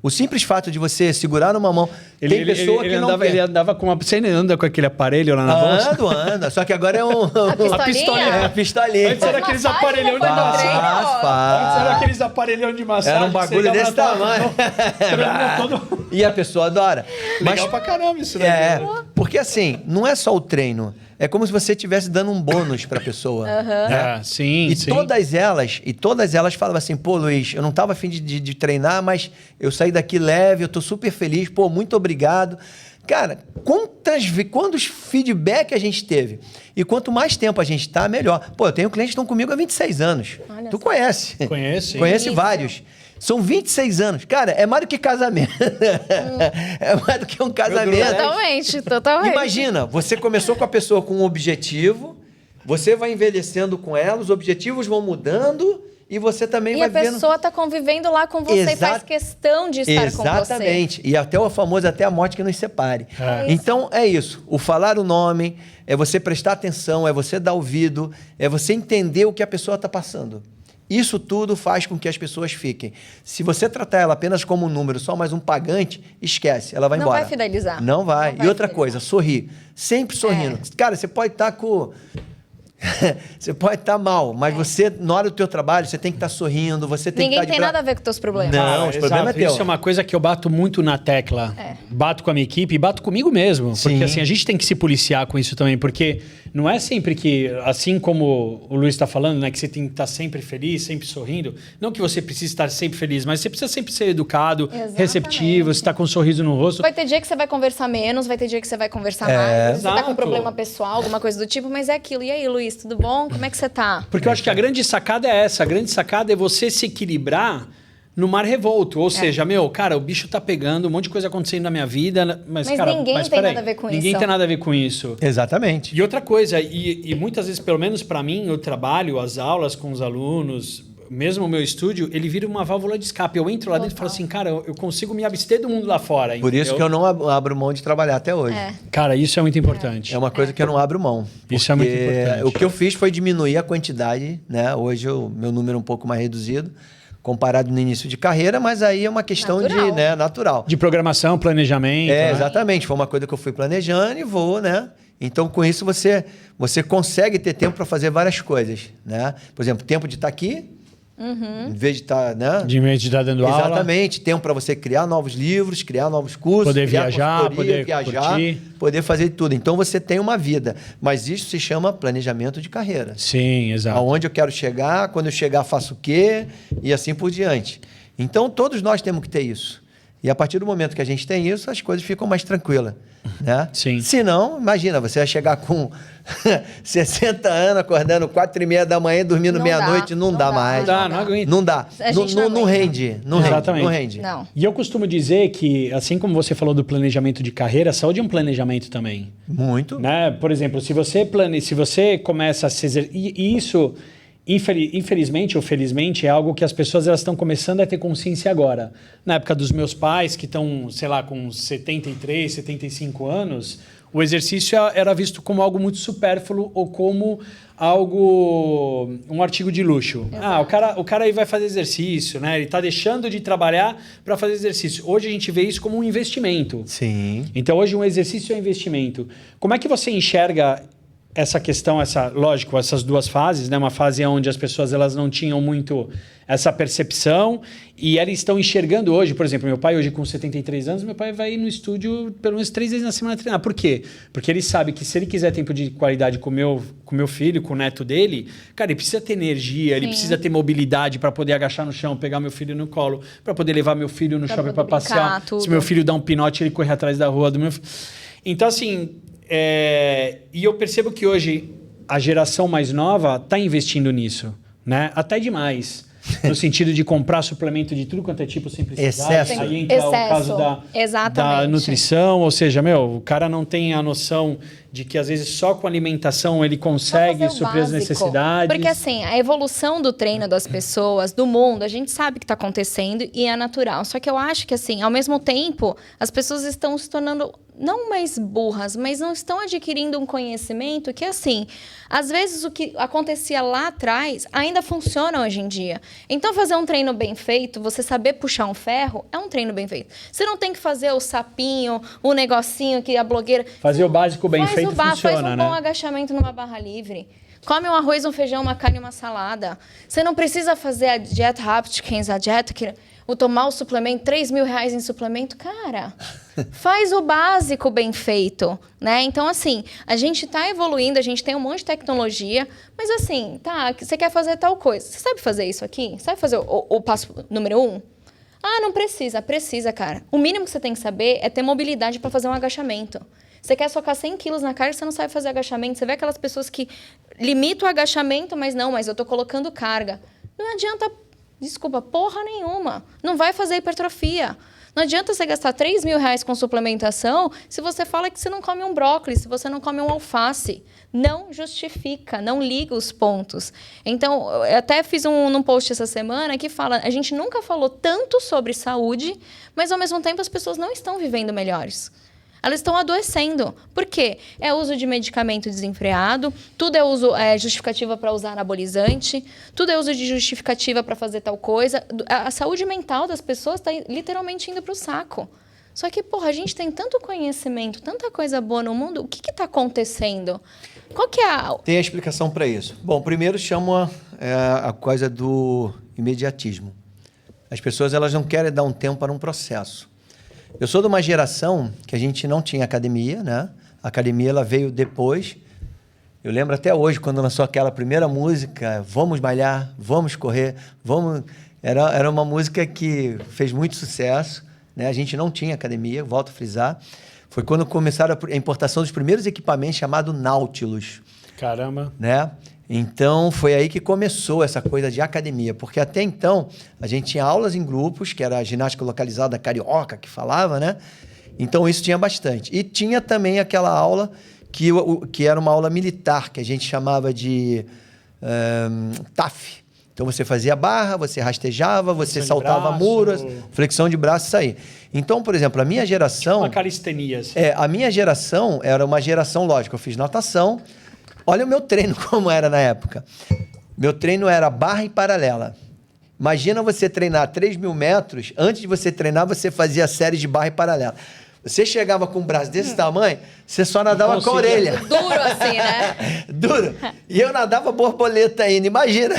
O simples fato de você segurar numa mão... Tem pessoa que não ele andava com uma... Você ainda anda com aquele aparelho lá na bolsa? Anda. Só que agora é um... A pistolinha? É, a pistolinha. Antes era aqueles Massagem aparelhão de depois do massagem. treino? Antes era aqueles aparelhão de massagem. Era um bagulho desse tamanho. Todo... E a pessoa adora. Legal pra caramba isso, né? Porque assim, não é só o treino. É como se você estivesse dando um bônus pra pessoa. Né? Sim, sim. Todas elas falavam assim, pô, Luiz, eu não tava afim de treinar, mas eu saí daqui leve, eu tô super feliz, pô, muito obrigado. Cara, quantos feedback a gente teve? E quanto mais tempo a gente tá, melhor. Pô, eu tenho clientes que estão comigo há 26 anos. Olha Tu só. conhece? Conhece. Conhece vários. São 26 anos. Cara, é mais do que casamento. É mais do que um casamento. Totalmente. Imagina, você começou com a pessoa com um objetivo, você vai envelhecendo com ela, os objetivos vão mudando e você também E vai a pessoa tá convivendo lá com você e faz questão de estar com você. Exatamente. E até o famoso até a morte que nos separe. Então é isso. O falar o nome, é você prestar atenção, é você dar ouvido, é você entender o que a pessoa está passando. Isso tudo faz com que as pessoas fiquem. Se você tratar ela apenas como um número, só mais um pagante, esquece, ela vai embora. Não vai fidelizar. Não vai. Não vai E outra fidelizar. coisa, sorrir. Sempre sorrindo. Cara, você pode estar com... Você pode estar mal, mas você, na hora do teu trabalho, você tem que estar sorrindo, você tem Ninguém que estar tem nada a ver com os teus problemas. Não, os problemas é teu. Isso é uma coisa que eu bato muito na tecla. Bato com a minha equipe e bato comigo mesmo. Porque Sim. assim, a gente tem que se policiar com isso também, porque não é sempre que, assim como o Luiz está falando, né, que você tem que estar sempre feliz, sempre sorrindo. Não que você precise estar sempre feliz, mas você precisa sempre ser educado, Exatamente. receptivo, você está com um sorriso no rosto. Vai ter dia que você vai conversar menos, vai ter dia que você vai conversar mais. Você tá com Exato. um problema pessoal, alguma coisa do tipo, mas é aquilo. E aí, Luiz, tudo bom? Como é que você tá? Porque eu acho que a grande sacada é essa. A grande sacada é você se equilibrar no mar revolto. Ou seja, cara, o bicho tá pegando, um monte de coisa acontecendo na minha vida. Mas cara, ninguém tem peraí, nada a ver com ninguém isso. tem nada a ver com isso. Exatamente. E outra coisa, e muitas vezes, pelo menos para mim, o trabalho, as aulas com os alunos, mesmo o meu estúdio, ele vira uma válvula de escape. Eu entro lá dentro e falo assim, cara, eu consigo me abster do mundo lá fora. Por isso entendeu? que eu não abro mão de trabalhar até hoje. Cara, isso é muito importante. É uma coisa que eu não abro mão. Isso é muito porque importante. O que eu fiz foi diminuir a quantidade, né? Hoje meu número é um pouco mais reduzido, comparado no início de carreira, mas aí é uma questão Natural. natural. De programação, planejamento. né? Exatamente. Foi uma coisa que eu fui planejando e vou, né? Então, com isso, você consegue ter tempo para fazer várias coisas, né? Por exemplo, tempo de estar aqui, em vez de estar, né? De meio de estar dando aula. Exatamente. Tempo para você criar novos livros, criar novos cursos, Poder criar viajar, consultoria, poder viajar, curtir. poder fazer tudo. Então, você tem uma vida. Mas isso se chama planejamento de carreira. Sim, exato. Aonde eu quero chegar, quando eu chegar faço o quê e assim por diante. Então, todos nós temos que ter isso. E a partir do momento que a gente tem isso, as coisas ficam mais tranquilas, né? Sim. Se não, imagina, você vai chegar com 60 anos, acordando 4h30 da manhã, dormindo Não meia-noite, dá, não não dá dá, mais. não aguenta. Não dá. A gente não Não aguenta. rende. Não Exatamente. rende. Não rende. Não. E eu costumo dizer que, assim como você falou do planejamento de carreira, a saúde é um planejamento também. Muito. Né? Por exemplo, se você começa a se e isso infelizmente ou felizmente, é algo que as pessoas elas estão começando a ter consciência agora. Na época dos meus pais, que estão, sei lá, com 73, 75 anos, o exercício era visto como algo muito supérfluo ou como um artigo de luxo. Exato. O cara aí vai fazer exercício, né? Ele está deixando de trabalhar para fazer exercício. Hoje a gente vê isso como um investimento. Sim. Então hoje um exercício é um investimento. Como é que você enxerga essa questão, lógico, essas duas fases, né? Uma fase onde as pessoas elas não tinham muito essa percepção e eles estão enxergando hoje, por exemplo, meu pai hoje com 73 anos, meu pai vai no estúdio pelo menos 3 vezes na semana treinar. Por quê? Porque ele sabe que se ele quiser tempo de qualidade com meu filho, com o neto dele, cara, ele precisa ter energia, ele precisa ter mobilidade para poder agachar no chão, pegar meu filho no colo, para poder levar meu filho no shopping para passear. Tudo. Se meu filho dá um pinote, ele corre atrás da rua do meu filho. Então, assim... E eu percebo que hoje a geração mais nova está investindo nisso, né? Até demais. No sentido de comprar suplemento de tudo quanto é tipo sem precisar. Excesso. Aí entra o caso da nutrição, ou seja, o cara não tem a noção de que às vezes só com alimentação ele consegue suprir as necessidades. Porque assim, a evolução do treino das pessoas, do mundo, a gente sabe que está acontecendo e é natural. Só que eu acho que assim, ao mesmo tempo, as pessoas estão se tornando não mais burras, mas não estão adquirindo um conhecimento que, assim, às vezes o que acontecia lá atrás ainda funciona hoje em dia. Então, fazer um treino bem feito, você saber puxar um ferro, é um treino bem feito. Você não tem que fazer o sapinho, o negocinho que a blogueira... Fazer o básico bem feito funciona, faz um bom agachamento numa barra livre. Come um arroz, um feijão, uma carne e uma salada. Você não precisa fazer a dieta Atkins, a dieta que... ou tomar o suplemento, R$3.000 em suplemento, cara, faz o básico bem feito, né? Então, assim, a gente está evoluindo, a gente tem um monte de tecnologia, mas assim, tá, você quer fazer tal coisa. Você sabe fazer isso aqui? Sabe fazer o passo número 1? Ah, não precisa. Precisa, cara. O mínimo que você tem que saber é ter mobilidade para fazer um agachamento. Você quer socar 100 quilos na carga, você não sabe fazer agachamento. Você vê aquelas pessoas que limitam o agachamento, mas eu tô colocando carga. Não adianta... Desculpa, porra nenhuma. Não vai fazer hipertrofia. Não adianta você gastar R$3.000 com suplementação se você fala que você não come um brócolis, se você não come um alface. Não justifica, não liga os pontos. Então, eu até fiz num post essa semana que fala, a gente nunca falou tanto sobre saúde, mas ao mesmo tempo as pessoas não estão vivendo melhores. Elas estão adoecendo. Por quê? É uso de medicamento desenfreado, tudo é justificativa para usar anabolizante, tudo é uso de justificativa para fazer tal coisa. A saúde mental das pessoas está literalmente indo para o saco. Só que, porra, a gente tem tanto conhecimento, tanta coisa boa no mundo, o que está acontecendo? Qual que é Tem a explicação para isso. Bom, primeiro chama a coisa do imediatismo. As pessoas elas não querem dar um tempo para um processo. Eu sou de uma geração que a gente não tinha academia, né? A academia ela veio depois. Eu lembro até hoje, quando lançou aquela primeira música, Vamos Malhar, Vamos Correr, Vamos... Era uma música que fez muito sucesso, né? A gente não tinha academia, volto a frisar. Foi quando começaram a importação dos primeiros equipamentos chamado Nautilus. Caramba! Né? Então, foi aí que começou essa coisa de academia, porque até então a gente tinha aulas em grupos, que era a ginástica localizada carioca que falava, né? Então, isso tinha bastante. E tinha também aquela aula que era uma aula militar, que a gente chamava de TAF. Então, você fazia barra, você rastejava, você saltava muros, flexão de braço, isso aí. Então, por exemplo, a minha geração... Tipo uma calistenia. Assim. A minha geração era uma geração, lógico, eu fiz natação. Olha o meu treino como era na época. Meu treino era barra e paralela. Imagina você treinar 3.000 metros, antes de você treinar, você fazia a série de barra e paralela. Você chegava com um braço desse tamanho, você só nadava com a orelha. Duro assim, né? Duro. E eu nadava borboleta ainda, imagina.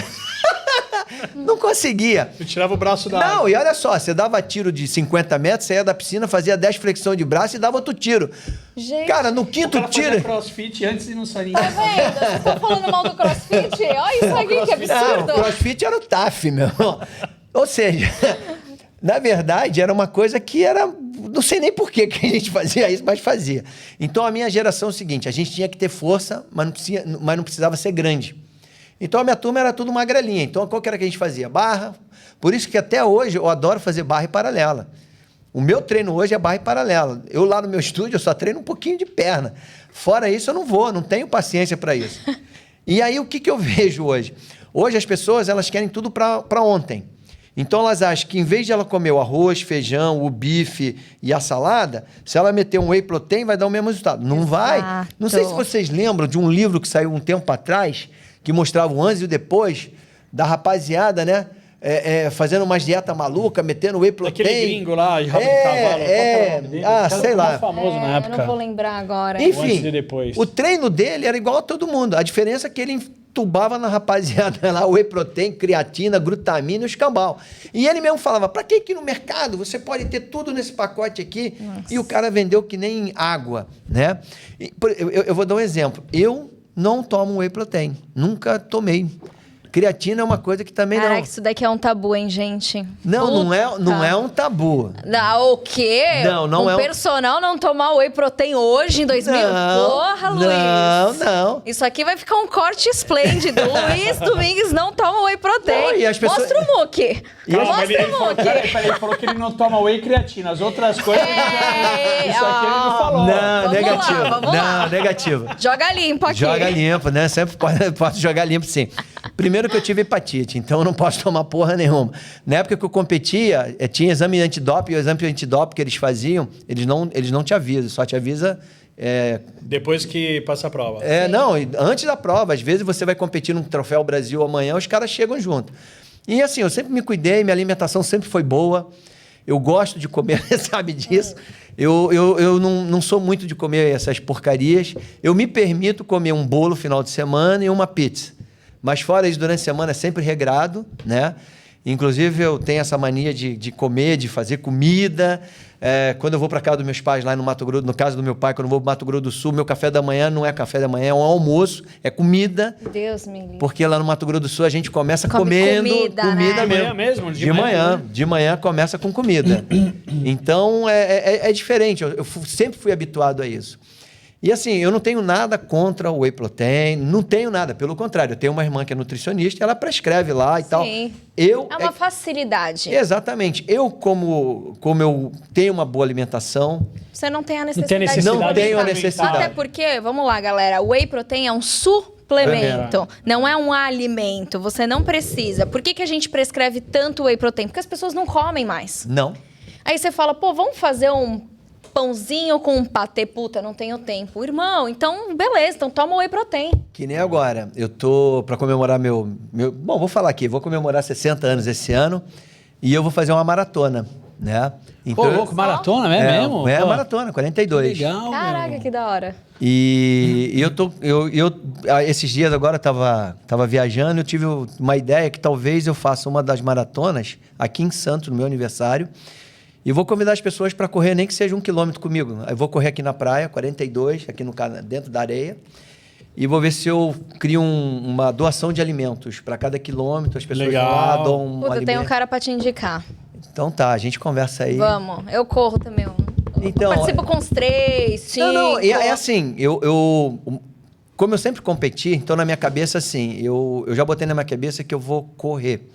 Não conseguia. Eu tirava o braço da água. Não, e olha só, você dava tiro de 50 metros, saía da piscina, fazia 10 flexões de braço e dava outro tiro. Gente. Cara, no quinto tiro... Fazia crossfit antes de não sair. Tá vendo? Vocês estão falando mal do crossfit? Olha isso aqui, que absurdo. Não, o crossfit era o TAF, meu irmão. Ou seja, na verdade, era uma coisa que era... Não sei nem por que a gente fazia isso, mas fazia. Então, a minha geração é o seguinte, a gente tinha que ter força, mas não precisava ser grande. Então, a minha turma era tudo magrelinha. Então, qual que era que a gente fazia? Barra. Por isso que até hoje eu adoro fazer barra e paralela. O meu treino hoje é barra e paralela. Eu lá no meu estúdio, eu só treino um pouquinho de perna. Fora isso, eu não tenho paciência para isso. E aí, o que eu vejo hoje? Hoje as pessoas, elas querem tudo para ontem. Então elas acham que em vez de ela comer o arroz, feijão, o bife e a salada, se ela meter um whey protein, vai dar o mesmo resultado. Não vai. Não sei se vocês lembram de um livro que saiu um tempo atrás, que mostrava o antes e o depois da rapaziada, né? Fazendo umas dieta maluca, metendo whey protein. Aquele gringo lá, rabo de cavalo. Qual que era o nome dele? Sei lá. Famoso na época. Eu não vou lembrar agora. Enfim, antes e depois. o treino dele era igual a todo mundo. A diferença é que ele entubava na rapaziada lá whey protein, creatina, glutamina e o escambau. E ele mesmo falava, pra que no mercado? Você pode ter tudo nesse pacote aqui. Nossa. E o cara vendeu que nem água, né? Eu vou dar um exemplo. Eu não tomo whey protein. Nunca tomei. Creatina é uma coisa que também Caraca, isso daqui é um tabu, hein, gente? Não é um tabu. O quê? Não é personal não tomar whey protein hoje, em 2000? Porra, Luiz. Não. Isso aqui vai ficar um corte esplêndido. Luiz Domingues não toma whey protein. E as pessoas... Mostra o Muki. Mostra o Muki. Peraí, ele falou que ele não toma whey e creatina. As outras coisas... Isso aqui ele não falou. Não, negativo. Vamos lá. Negativo. Joga limpo aqui. Joga limpo, né? Sempre posso jogar limpo, sim. Primeiro que eu tive hepatite, então eu não posso tomar porra nenhuma. Na época que eu competia, tinha exame antidoping, e o exame antidoping que eles faziam, eles não te avisam, só te avisa... Depois que passa a prova. Não, antes da prova. Às vezes você vai competir num Troféu Brasil amanhã, os caras chegam junto. E assim, eu sempre me cuidei, minha alimentação sempre foi boa. Eu gosto de comer, sabe disso? Eu não sou muito de comer essas porcarias. Eu me permito comer um bolo final de semana e uma pizza. Mas fora isso, durante a semana é sempre regrado, né? Inclusive, eu tenho essa mania de comer, de fazer comida. Quando eu vou para casa dos meus pais, lá no Mato Grosso, no caso do meu pai, quando eu vou para o Mato Grosso do Sul, meu café da manhã não é café da manhã, é um almoço, é comida. Deus me livre. Porque lá no Mato Grosso do Sul a gente começa comendo comida mesmo. De manhã começa com comida. Então, é diferente. Eu sempre fui habituado a isso. E assim, eu não tenho nada contra o whey protein, não tenho nada, pelo contrário, eu tenho uma irmã que é nutricionista, ela prescreve lá e tal. É uma facilidade. Exatamente. Como eu tenho uma boa alimentação... Você não tem a necessidade. Não tenho a necessidade. Até porque, vamos lá, galera, o whey protein é um suplemento, não é um alimento, você não precisa. Por que a gente prescreve tanto whey protein? Porque as pessoas não comem mais. Não. Aí você fala, vamos fazer um pãozinho com um patê, puta, não tenho tempo. Irmão, então, beleza, então toma whey protein. Que nem agora, eu tô para comemorar Bom, vou falar aqui, vou comemorar 60 anos esse ano e eu vou fazer uma maratona, né? Então, louco, maratona, mesmo? Maratona, 42. Que legal, Caraca, que da hora. E eu esses dias agora tava viajando, eu tive uma ideia que talvez eu faça uma das maratonas aqui em Santos, no meu aniversário. E vou convidar as pessoas para correr, nem que seja 1 quilômetro comigo. Eu vou correr aqui na praia, 42, aqui dentro da areia. E vou ver se eu crio uma doação de alimentos. Para cada quilômetro, as pessoas vão lá, dão um alimento. Tem um cara para te indicar. Então tá, a gente conversa aí. Vamos, eu corro também. Então, participo com uns 3, 5... Não, é assim, como eu sempre competi, então na minha cabeça, assim, eu já botei na minha cabeça que eu vou correr.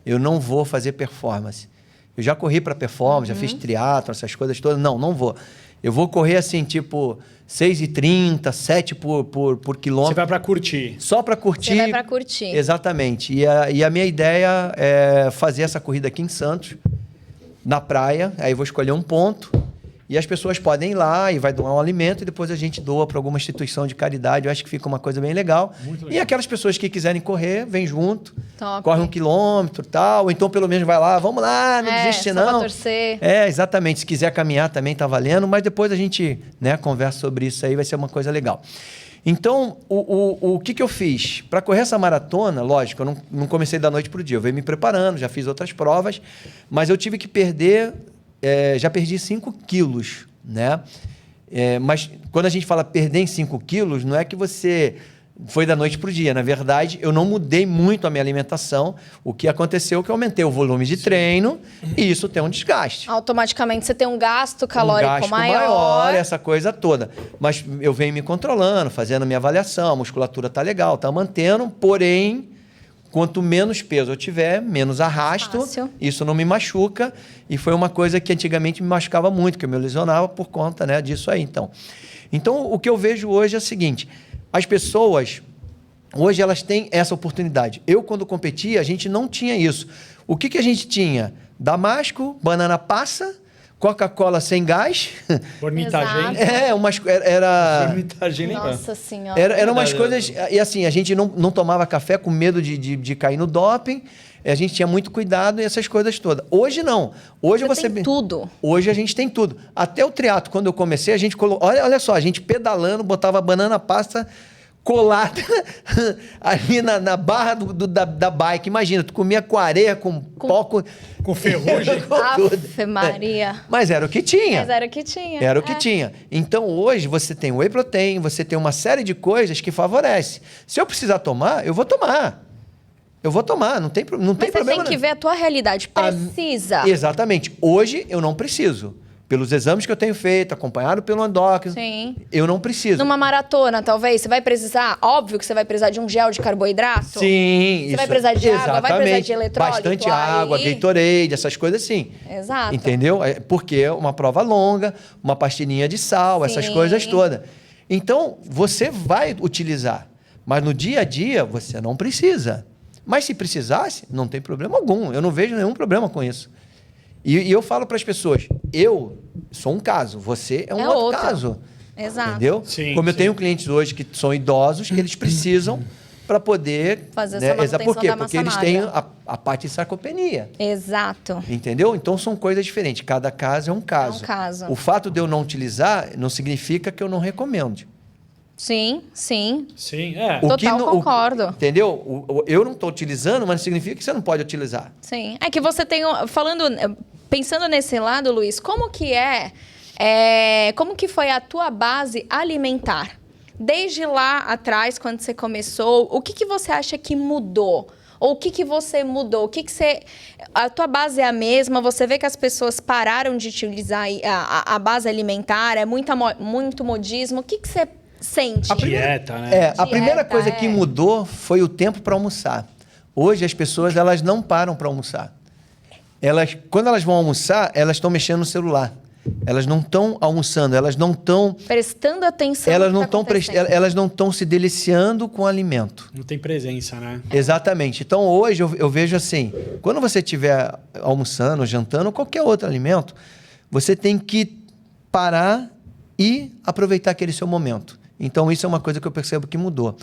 Eu não vou fazer performance. Eu já corri para performance, já fiz triatlo, essas coisas todas. Não vou. Eu vou correr assim, tipo, 6h30, 7 por quilômetro. Você vai para curtir. Só para curtir. Você vai para curtir. Exatamente. E a minha ideia é fazer essa corrida aqui em Santos, na praia. Aí eu vou escolher um ponto. E as pessoas podem ir lá e vai doar um alimento e depois a gente doa para alguma instituição de caridade. Eu acho que fica uma coisa bem legal. Muito legal. E aquelas pessoas que quiserem correr, vem junto. Top. Corre 1 quilômetro e tal. Ou então pelo menos vai lá, vamos lá, não desiste não. Só pra torcer. Exatamente. Se quiser caminhar também tá valendo. Mas depois a gente conversa sobre isso aí, vai ser uma coisa legal. Então, o que eu fiz? Para correr essa maratona, lógico, eu não comecei da noite para o dia. Eu venho me preparando, já fiz outras provas. Mas eu tive que perder... já perdi 5 quilos, né? Mas quando a gente fala perder em 5 quilos, não é que você foi da noite para o dia. Na verdade, eu não mudei muito a minha alimentação. O que aconteceu é que eu aumentei o volume de treino e isso tem um desgaste. Automaticamente você tem um gasto calórico maior, essa coisa toda. Mas eu venho me controlando, fazendo a minha avaliação, a musculatura tá legal, tá mantendo, porém... Quanto menos peso eu tiver, menos arrasto. Fácil. Isso não me machuca. E foi uma coisa que antigamente me machucava muito, que eu me lesionava por conta disso aí. Então, o que eu vejo hoje é o seguinte. As pessoas Hoje elas têm essa oportunidade. Eu, quando competia, a gente não tinha isso. O que a gente tinha? Damasco, banana passa, Coca-Cola sem gás. Ornitagem. Era... Ornitagem, lembra? Nossa senhora. Eram umas coisas... E assim, a gente não tomava café com medo de cair no doping. A gente tinha muito cuidado e essas coisas todas. Hoje não. Hoje você tem tudo. Hoje a gente tem tudo. Até o triatlo, quando eu comecei, a gente colocou... Olha só, a gente pedalando, botava banana pasta colada ali na barra da bike. Imagina, tu comia com areia, com pó, com ferrugem. Afe Maria. Mas era o que tinha. Mas era o que tinha. Era o que tinha. Então, hoje, você tem whey protein, você tem uma série de coisas que favorecem. Se eu precisar tomar, eu vou tomar. Eu vou tomar, não tem problema. Mas você tem que ver a tua realidade. Precisa. Exatamente. Hoje, eu não preciso. Pelos exames que eu tenho feito, acompanhado pelo endócrino, Sim. eu não preciso. Numa maratona, talvez, você vai precisar... Óbvio que você vai precisar de um gel de carboidrato. Sim. Você vai precisar de água, vai precisar de eletrólito. Bastante água, Gatorade, essas coisas sim. Exato. Entendeu? Porque é uma prova longa, uma pastilhinha de sal, essas coisas todas. Então, você vai utilizar. Mas no dia a dia, você não precisa. Mas se precisasse, não tem problema algum. Eu não vejo nenhum problema com isso. E eu falo para as pessoas, eu sou um caso, você é um outro caso. Exato. Entendeu? Sim, Como eu tenho clientes hoje que são idosos, que eles precisam para poder... fazer essa manutenção por quê? da massa Porque eles magra. têm a parte de sarcopenia. Exato. Entendeu? Então são coisas diferentes. Cada caso é um caso. É um caso. O fato de eu não utilizar não significa que eu não recomendo. Sim, sim. Sim, é. Total concordo. Entendeu? Eu não estou utilizando, mas não significa que você não pode utilizar. Sim. É que você tem... Pensando nesse lado, Luiz, como que como que foi a tua base alimentar? Desde lá atrás, quando você começou, o que você acha que mudou? Ou o que você mudou? A tua base é a mesma? Você vê que as pessoas pararam de utilizar a base alimentar? É muito modismo? O que você sente? Dieta, né? A primeira coisa que mudou foi o tempo para almoçar. Hoje as pessoas elas não param para almoçar. Quando elas vão almoçar, elas estão mexendo no celular. Elas não estão almoçando, elas não estão prestando atenção. Elas não estão se deliciando com o alimento. Não tem presença, né? Exatamente. Então hoje eu vejo assim, quando você estiver almoçando, jantando, qualquer outro alimento, você tem que parar e aproveitar aquele seu momento. Então isso é uma coisa que eu percebo que mudou.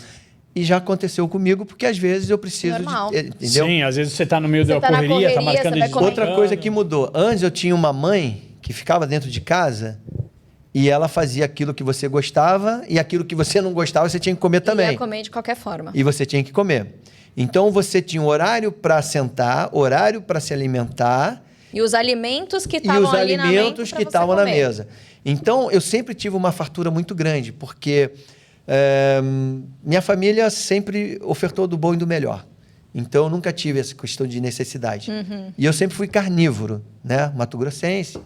E já aconteceu comigo, porque às vezes eu preciso entendeu? Sim, às vezes você está no meio da correria, está marcando de Outra coisa que mudou. Antes eu tinha uma mãe que ficava dentro de casa e ela fazia aquilo que você gostava e aquilo que você não gostava você tinha que comer também. Ia comer de qualquer forma. E você tinha que comer. Então você tinha um horário para sentar, horário para se alimentar. E os alimentos que estavam ali na mesa. E os alimentos que estavam na mesa. Então eu sempre tive uma fartura muito grande, porque minha família sempre ofertou do bom e do melhor. Então eu nunca tive essa questão de necessidade. Uhum. E eu sempre fui carnívoro, né? Mato-grossense.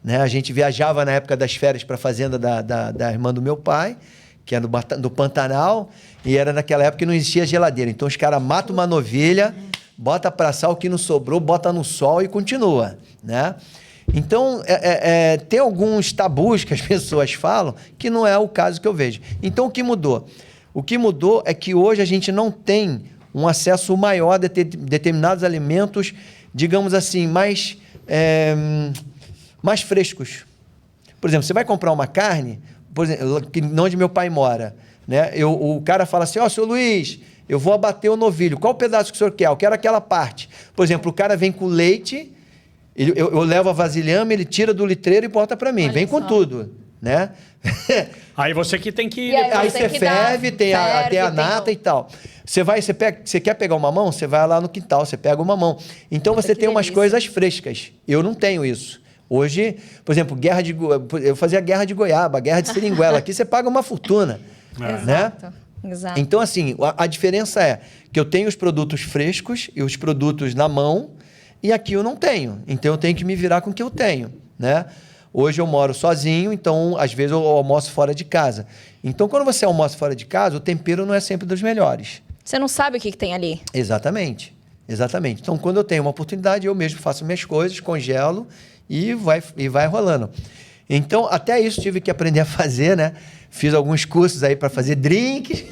Né? A gente viajava na época das férias para a fazenda da irmã do meu pai, que é do Pantanal, e era naquela época que não existia geladeira. Então os caras matam uma novilha, bota para assar o que não sobrou, bota no sol e continua. Né? Então tem alguns tabus que as pessoas falam que não é o caso que eu vejo. Então o que mudou? O que mudou é que hoje a gente não tem um acesso maior a determinados alimentos, digamos assim, mais frescos. Por exemplo, você vai comprar uma carne, por exemplo, onde meu pai mora, né? O cara fala assim, seu Luiz, eu vou abater o novilho, qual pedaço que o senhor quer? Eu quero aquela parte. Por exemplo, o cara vem com leite, eu levo a vasilhame, ele tira do litreiro e bota para mim, vem com tudo, né? Aí você que tem que... Aí você ferve, tem até a nata e tal. Você quer pegar uma mão? Você vai lá no quintal, você pega uma mão. Então você tem umas coisas frescas. Eu não tenho isso. Hoje, por exemplo, eu fazia guerra de goiaba, guerra de seringuela. Aqui você paga uma fortuna. Né? Exato. Então, assim, a diferença é que eu tenho os produtos frescos e os produtos na mão, e aqui eu não tenho. Então eu tenho que me virar com o que eu tenho. Né? Hoje eu moro sozinho, então às vezes eu almoço fora de casa. Então quando você almoça fora de casa, o tempero não é sempre dos melhores. Você não sabe o que tem ali. Exatamente. Então quando eu tenho uma oportunidade, eu mesmo faço minhas coisas, congelo e vai rolando. Então, até isso tive que aprender a fazer, né? Fiz alguns cursos aí para fazer drinks.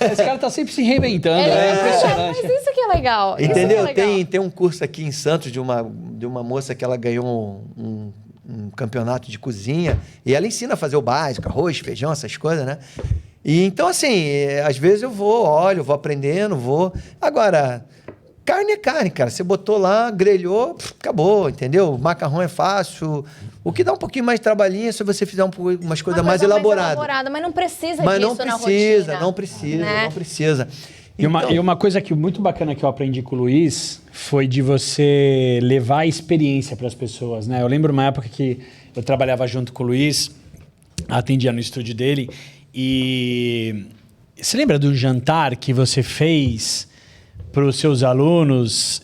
Esse cara tá sempre se reinventando, é impressionante. Mas isso que é legal. Entendeu? Isso que é legal. Tem um curso aqui em Santos de uma moça que ela ganhou um campeonato de cozinha e ela ensina a fazer o básico, arroz, feijão, essas coisas, né? E então, assim, às vezes eu olho, vou aprendendo, vou... Agora, carne é carne, cara. Você botou lá, grelhou, acabou, entendeu? Macarrão é fácil. O que dá um pouquinho mais de trabalhinho é se você fizer umas coisas mais elaboradas. Mas não precisa Mas disso não na precisa, rotina. não precisa, né? não precisa. E uma coisa que muito bacana que eu aprendi com o Luiz foi de você levar a experiência para as pessoas, né? Eu lembro uma época que eu trabalhava junto com o Luiz, atendia no estúdio dele, e você lembra do jantar que você fez para os seus alunos?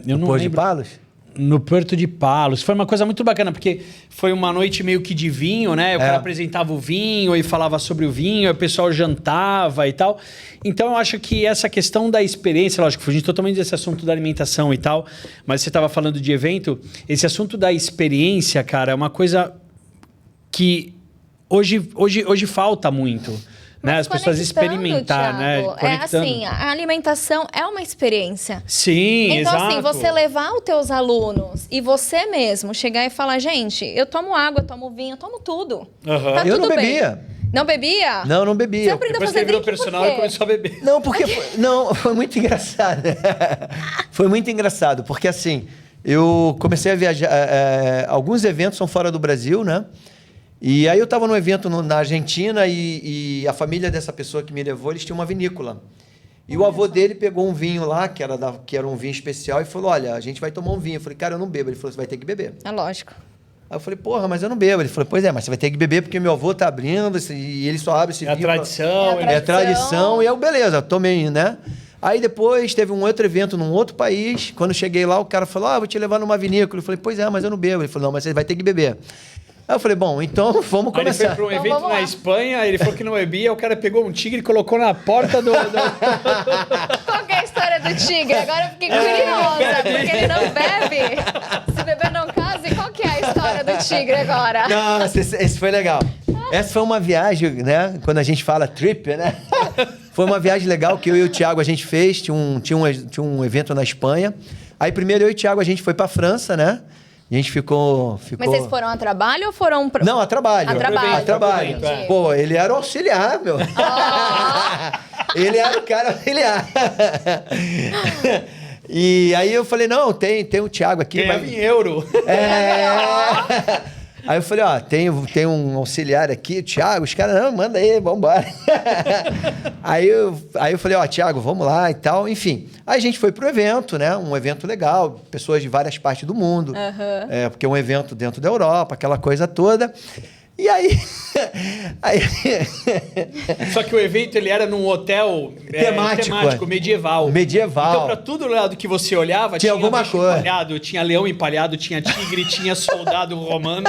Eu não Pôr de lembro. Palos? No Porto de Palos. Foi uma coisa muito bacana, porque foi uma noite meio que de vinho, né? O cara apresentava o vinho e falava sobre o vinho, aí o pessoal jantava e tal. Então, eu acho que essa questão da experiência, lógico, fugindo totalmente desse assunto da alimentação e tal, mas você estava falando de evento, esse assunto da experiência, cara, é uma coisa que hoje falta muito. Né? As pessoas experimentar, né? É assim, a alimentação é uma experiência. Sim, então, exato. assim, você levar os teus alunos e você mesmo chegar e falar, gente, eu tomo água, eu tomo vinho, eu tomo tudo. Tá Eu tudo não bem. bebia. Não bebia? Não, não bebia. Você aprendeu a Depois que fazer ele virou drink por personal quê? e começou a beber. Não, porque... foi muito engraçado. Foi muito engraçado, porque assim, eu comecei a viajar... alguns eventos são fora do Brasil, né? E aí eu estava num evento na Argentina e a família dessa pessoa que me levou, eles tinham uma vinícola. E o avô dele pegou um vinho lá, que era um vinho especial, e falou, olha, a gente vai tomar um vinho. Eu falei, cara, eu não bebo. Ele falou, você vai ter que beber. É lógico. Aí eu falei, porra, mas eu não bebo. Ele falou, pois é, mas você vai ter que beber porque meu avô tá abrindo e ele só abre esse vinho. Tradição. É a tradição. E eu, beleza, tomei, né? Aí depois teve um outro evento num outro país. Quando eu cheguei lá, o cara falou, vou te levar numa vinícola. Eu falei, pois é, mas eu não bebo. Ele falou, não, mas você vai ter que beber. Aí eu falei, bom, então vamos Aí ele foi começar. para um evento na Espanha, ele falou que não bebia, o cara pegou um tigre e colocou na porta do... Qual que é a história do tigre? Agora eu fiquei curiosa, porque ele não bebe. Se beber não casa, e qual que é a história do tigre agora? Nossa, esse foi legal. Essa foi uma viagem, né? Quando a gente fala trip, né? Foi uma viagem legal que eu e o Thiago a gente fez. Tinha um evento na Espanha. Aí primeiro eu e o Thiago a gente foi pra França, né? A gente ficou... Mas vocês foram a trabalho ou foram... Não, a trabalho. A trabalho. A trabalho. Entendi. Pô, ele era o auxiliar, meu. Ele era o cara auxiliar. E aí eu falei, não, tem o Thiago aqui. Ganhava em euro. Aí eu falei, tem um auxiliar aqui, o Thiago. Os caras, não, manda aí, vambora. Aí eu falei, Thiago, vamos lá e tal. Enfim, aí a gente foi pro evento, né? Um evento legal, pessoas de várias partes do mundo. Porque é um evento dentro da Europa, aquela coisa toda. E aí... Só que o evento ele era num hotel temático medieval. Medieval. Então, pra todo lado que você olhava, Tinha alguma bicho coisa. empalhado, tinha leão empalhado, tinha tigre, tinha soldado romano.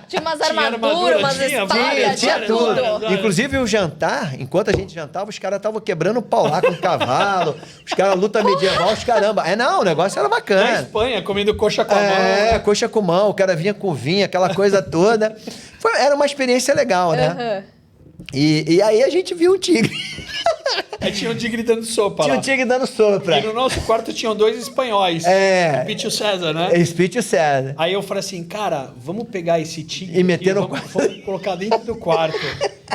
Tinha umas Tinha armaduras, armadura, umas tinha espadas, várias, tinha várias, tudo. várias. Inclusive o jantar, enquanto a gente jantava, os caras estavam quebrando o pau lá com o cavalo. Os caras, luta medieval, os caramba. Não, o negócio era Na bacana. Espanha, comendo coxa com a mão. Coxa com mão, o cara vinha com vinho, aquela coisa toda. Era uma experiência legal, né? E aí a gente viu um tigre. Aí tinha um tigre dando sopa Tinha lá. um tigre dando sopa. E no nosso quarto tinham 2 espanhóis. O Pete e o César, né? Espírito César. Aí eu falei assim, cara, vamos pegar esse tigre E meter no vamos colocar dentro do quarto.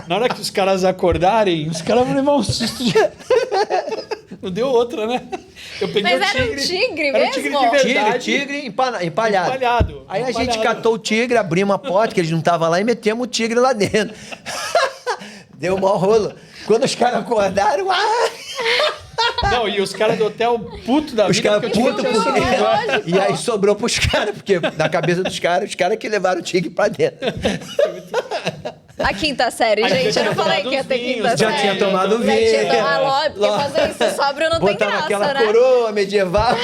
Na hora que os caras acordarem, os caras vão levar um susto. Não deu outra, né? Eu peguei Mas era um tigre era um tigre mesmo? de verdade. Tigre empalhado. Empalhado. Aí a gente catou o tigre, abrimos a porta, que eles não estavam lá, e metemos o tigre lá dentro. Deu um mau rolo. Quando os caras acordaram, Não, e os caras do hotel puto da os vida. caras porque eu putos tinha porque... tirado. E aí sobrou pros caras, porque na cabeça dos caras, os caras que levaram o tigre pra dentro. A quinta série, Aí gente. já Eu não tinha falei tomado que ia ter vinhos, quinta Já série. tinha tomado Já tinha vinho. tomado logo, porque fazer isso sóbrio não tem Botava graça, aquela né? coroa medieval.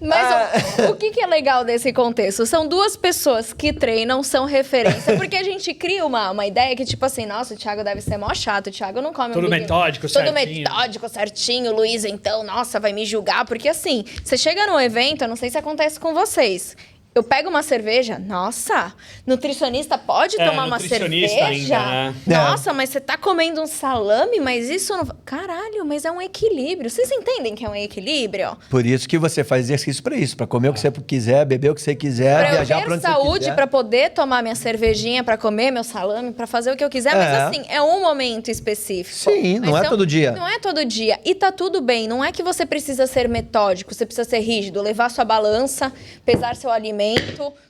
Mas o que é legal desse contexto? São duas pessoas que treinam, são referência, porque a gente cria uma ideia que, tipo assim, nossa, o Thiago deve ser mó chato, o Thiago não come Tudo metódico, certinho. Tudo metódico, certinho, o Luiz, então, nossa, vai me julgar, porque assim, você chega num evento, eu não sei se acontece com vocês, eu pego uma cerveja, nossa, nutricionista pode tomar uma cerveja? Ainda, né? Nossa, mas você tá comendo um salame, mas isso não... Caralho, mas é um equilíbrio. Vocês entendem que é um equilíbrio? Por isso que você faz exercício para isso, para comer o que você quiser, beber o que você quiser, Pra viajar eu para ter onde você saúde, quiser. pra poder tomar minha cervejinha, pra comer meu salame, pra fazer o que eu quiser. Mas assim, é um momento específico. Sim, não Mas é todo dia. Não é todo dia. E tá tudo bem. Não é que você precisa ser metódico, você precisa ser rígido, levar sua balança, pesar seu alimento,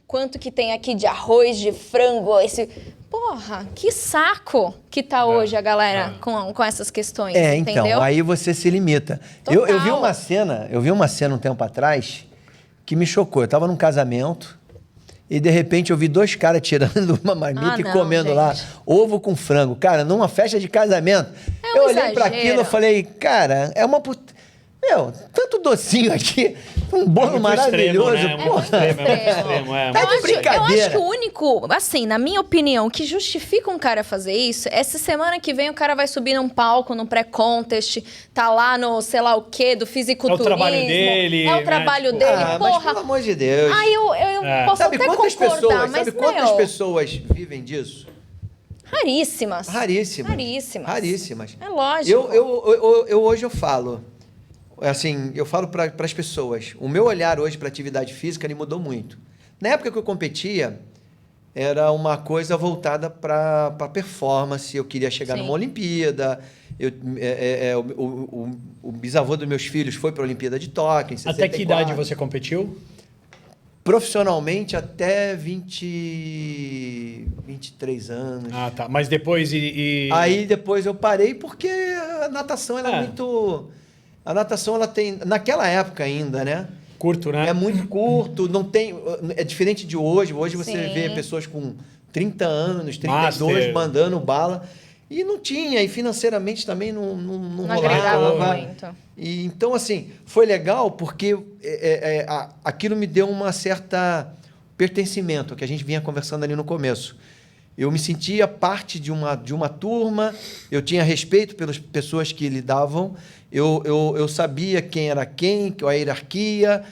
quanto que tem aqui de arroz, de frango, esse... Porra, que saco que tá hoje a galera com essas questões, entendeu? Então, aí você se limita. Eu vi uma cena um tempo atrás que me chocou. Eu tava num casamento e, de repente, eu vi dois caras tirando uma marmita e comendo lá ovo com frango. Cara, numa festa de casamento. Eu olhei pra aquilo e falei, cara, é uma... Meu, tanto docinho aqui, um bolo maravilhoso. Extremo, né? Extremo. Tá de brincadeira. Eu acho que o único, assim, na minha opinião, que justifica um cara fazer isso, essa semana que vem o cara vai subir num palco, num pré-contest, tá lá no, sei lá o quê, do fisiculturismo. É o trabalho dele. É o trabalho né? dele, Mas porra. pelo amor de Deus. Aí eu posso Sabe até quantas concordar, pessoas, mas, sabe quantas meu, pessoas vivem disso? raríssimas. Raríssimas. É lógico. Eu hoje eu falo, assim, eu falo para as pessoas, o meu olhar hoje para atividade física ele mudou muito. Na época que eu competia, era uma coisa voltada para performance, eu queria chegar numa Olimpíada, o bisavô dos meus filhos foi para a Olimpíada de Tóquio, em 64. Até que idade você competiu? Profissionalmente até 23 anos. Ah, tá. Mas depois Aí depois eu parei porque a natação ela é muito... A natação, ela tem... Naquela época ainda, né? Curto, né? É muito curto, não tem... É diferente de hoje. Hoje você Sim. vê pessoas com 30 anos, 32, Master. mandando bala. E não tinha, e financeiramente também não agregava rolava. muito. E, então, assim, foi legal porque aquilo me deu uma certa pertencimento, que a gente vinha conversando ali no começo. Eu me sentia parte de uma turma, eu tinha respeito pelas pessoas que lidavam, eu sabia quem era quem, a hierarquia.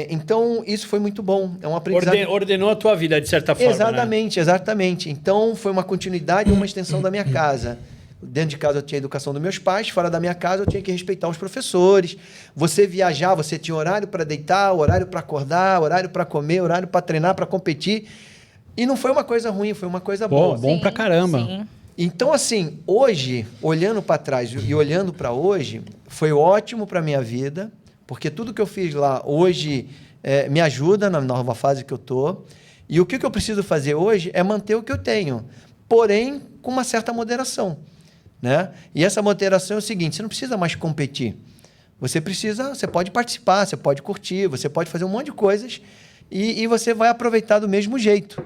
Então, isso foi muito bom. É um aprendizado. Ordenou a tua vida, de certa forma. Exatamente, né? Exatamente. Então, foi uma continuidade e uma extensão da minha casa. Dentro de casa eu tinha a educação dos meus pais, fora da minha casa eu tinha que respeitar os professores. Você viajar, você tinha horário para deitar, horário para acordar, horário para comer, horário para treinar, para competir. E não foi uma coisa ruim, foi uma coisa boa. Bom pra caramba. Sim. Então, assim, hoje, olhando para trás e olhando para hoje, foi ótimo para minha vida, porque tudo que eu fiz lá hoje me ajuda na nova fase que eu estou. E o que eu preciso fazer hoje é manter o que eu tenho, porém com uma certa moderação. Né? E essa moderação é o seguinte, você não precisa mais competir. Você pode participar, você pode curtir, você pode fazer um monte de coisas e você vai aproveitar do mesmo jeito.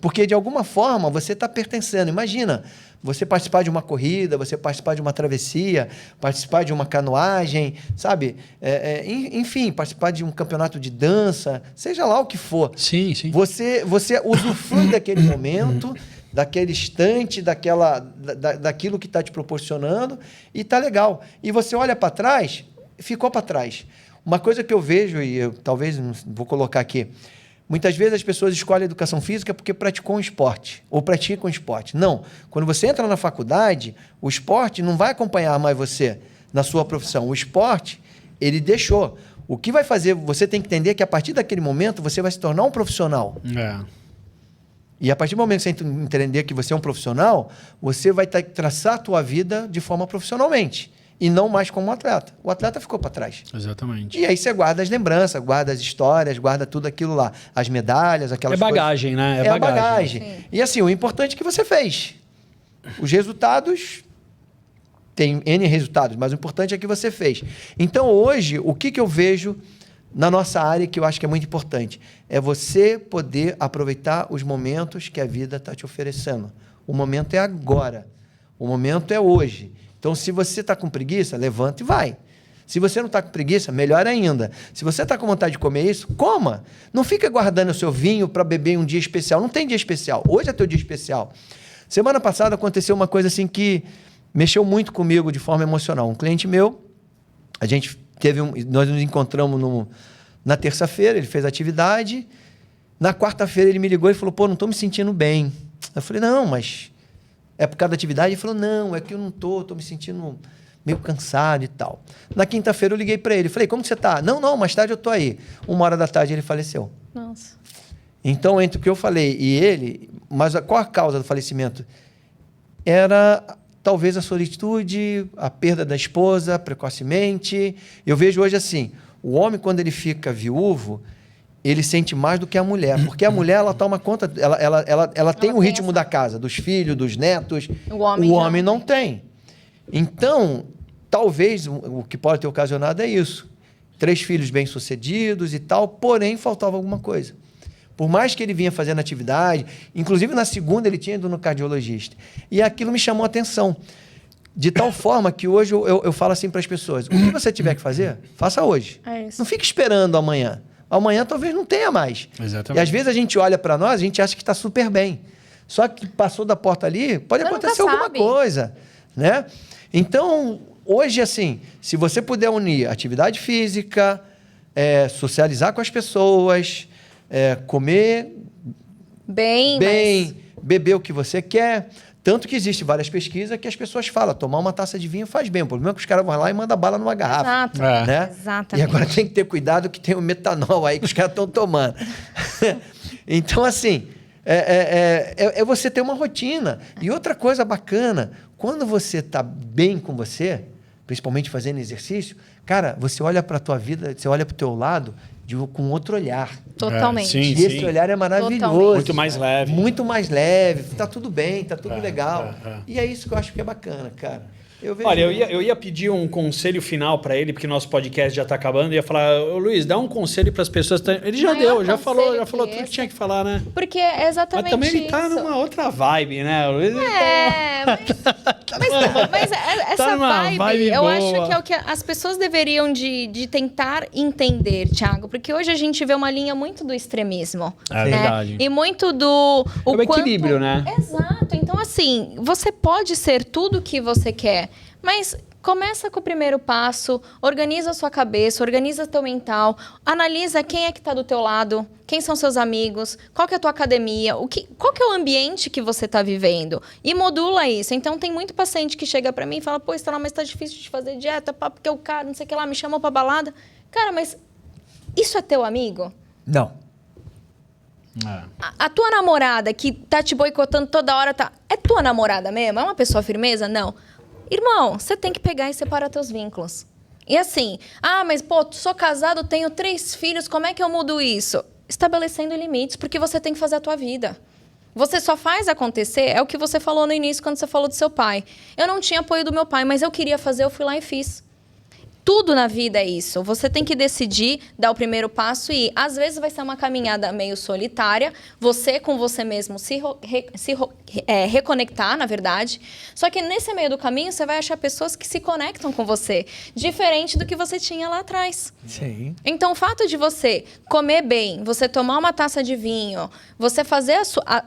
Porque, de alguma forma, você está pertencendo. Imagina, você participar de uma corrida, você participar de uma travessia, participar de uma canoagem, sabe? Enfim, participar de um campeonato de dança, seja lá o que for. Sim, sim. Você usufrui daquele momento, daquele instante, daquilo que está te proporcionando, e está legal. E você olha para trás, ficou para trás. Uma coisa que eu vejo, e eu talvez vou colocar aqui, muitas vezes as pessoas escolhem a educação física porque praticou um esporte, ou praticam um esporte. Não. Quando você entra na faculdade, o esporte não vai acompanhar mais você na sua profissão. O esporte, ele deixou. O que vai fazer, você tem que entender que a partir daquele momento você vai se tornar um profissional. E a partir do momento que você entender que você é um profissional, você vai traçar a tua vida de forma profissionalmente. E não mais como um atleta. O atleta ficou para trás. Exatamente. E aí você guarda as lembranças, guarda as histórias, guarda tudo aquilo lá. As medalhas, aquelas coisas. É bagagem, né? É bagagem. Sim. E assim, o importante é que você fez. Os resultados... Tem N resultados, mas o importante é que você fez. Então, hoje, o que eu vejo na nossa área que eu acho que é muito importante? É você poder aproveitar os momentos que a vida está te oferecendo. O momento é agora. O momento é hoje. Então, se você está com preguiça, levanta e vai. Se você não está com preguiça, melhor ainda. Se você está com vontade de comer isso, coma. Não fica guardando o seu vinho para beber em um dia especial. Não tem dia especial. Hoje é teu dia especial. Semana passada aconteceu uma coisa assim que mexeu muito comigo de forma emocional. Um cliente meu, nós nos encontramos na terça-feira, ele fez a atividade. Na quarta-feira ele me ligou e falou, pô, não estou me sentindo bem. Eu falei, não, mas é por causa da atividade? Ele falou, não, é que eu não estou me sentindo meio cansado e tal. Na quinta-feira eu liguei para ele, falei, como que você está? Não, mais tarde eu estou aí. 1h ele faleceu. Nossa. Então, entre o que eu falei e ele, mas qual a causa do falecimento? Era talvez a solitude, a perda da esposa precocemente. Eu vejo hoje assim, o homem quando ele fica viúvo, ele sente mais do que a mulher, porque a mulher ela toma conta, ela tem o ritmo da casa, dos filhos, dos netos. O homem não tem. Então, talvez o que pode ter ocasionado é isso. 3 filhos bem-sucedidos e tal, porém faltava alguma coisa. Por mais que ele vinha fazendo atividade, inclusive na segunda ele tinha ido no cardiologista. E aquilo me chamou a atenção. De tal forma que hoje eu falo assim para as pessoas, o que você tiver que fazer, faça hoje. Não fique esperando amanhã. Amanhã talvez não tenha mais. Exatamente. E às vezes a gente olha para nós, a gente acha que está super bem. Só que passou da porta ali, pode acontecer alguma coisa, né? Então, hoje, assim, se você puder unir atividade física, socializar com as pessoas, comer bem, beber o que você quer. Tanto que existe várias pesquisas que as pessoas falam, tomar uma taça de vinho faz bem. O problema é que os caras vão lá e mandam bala numa garrafa. Exato. Né? Exatamente. E agora tem que ter cuidado que tem o metanol aí que os caras estão tomando. Então, assim, é você ter uma rotina. E outra coisa bacana, quando você está bem com você, principalmente fazendo exercício, cara, você olha para a tua vida, você olha para o teu lado com outro olhar. Totalmente. Sim, e esse olhar é maravilhoso. Totalmente. Muito mais leve. Muito mais leve. Tá tudo bem, tá tudo legal. E é isso que eu acho que é bacana, cara. Olha, eu ia pedir um conselho final para ele, porque nosso podcast já está acabando. Eu ia falar, ô Luiz, dá um conselho para as pessoas. Ele já deu, já falou tudo que tinha que falar, né? Porque é exatamente isso. Mas também ele tá numa outra vibe, né? O Luiz mas essa tá vibe eu boa. acho que é o que as pessoas deveriam de tentar entender, Thiago. Porque hoje a gente vê uma linha muito do extremismo. É né? verdade. E muito do... O equilíbrio, né? Exato. Então, assim, você pode ser tudo o que você quer, mas começa com o primeiro passo, organiza a sua cabeça, organiza teu mental, analisa quem é que está do teu lado, quem são seus amigos, qual que é a tua academia, qual que é o ambiente que você está vivendo e modula isso. Então, tem muito paciente que chega para mim e fala, pô, Estela, mas tá difícil de fazer dieta, porque o cara, não sei o que lá, me chamou pra balada. Cara, mas isso é teu amigo? Não. A tua namorada que tá te boicotando toda hora, é tua namorada mesmo? É uma pessoa firmeza? Não. Irmão, você tem que pegar e separar teus vínculos. E assim, mas pô, sou casado, tenho 3 filhos, como é que eu mudo isso? Estabelecendo limites, porque você tem que fazer a tua vida. Você só faz acontecer, é o que você falou no início quando você falou do seu pai. Eu não tinha apoio do meu pai, mas eu queria fazer, eu fui lá e fiz. Tudo na vida é isso. Você tem que decidir, dar o primeiro passo e às vezes vai ser uma caminhada meio solitária, você com você mesmo se reconectar, na verdade. Só que nesse meio do caminho você vai achar pessoas que se conectam com você, diferente do que você tinha lá atrás. Sim. Então o fato de você comer bem, você tomar uma taça de vinho, você fazer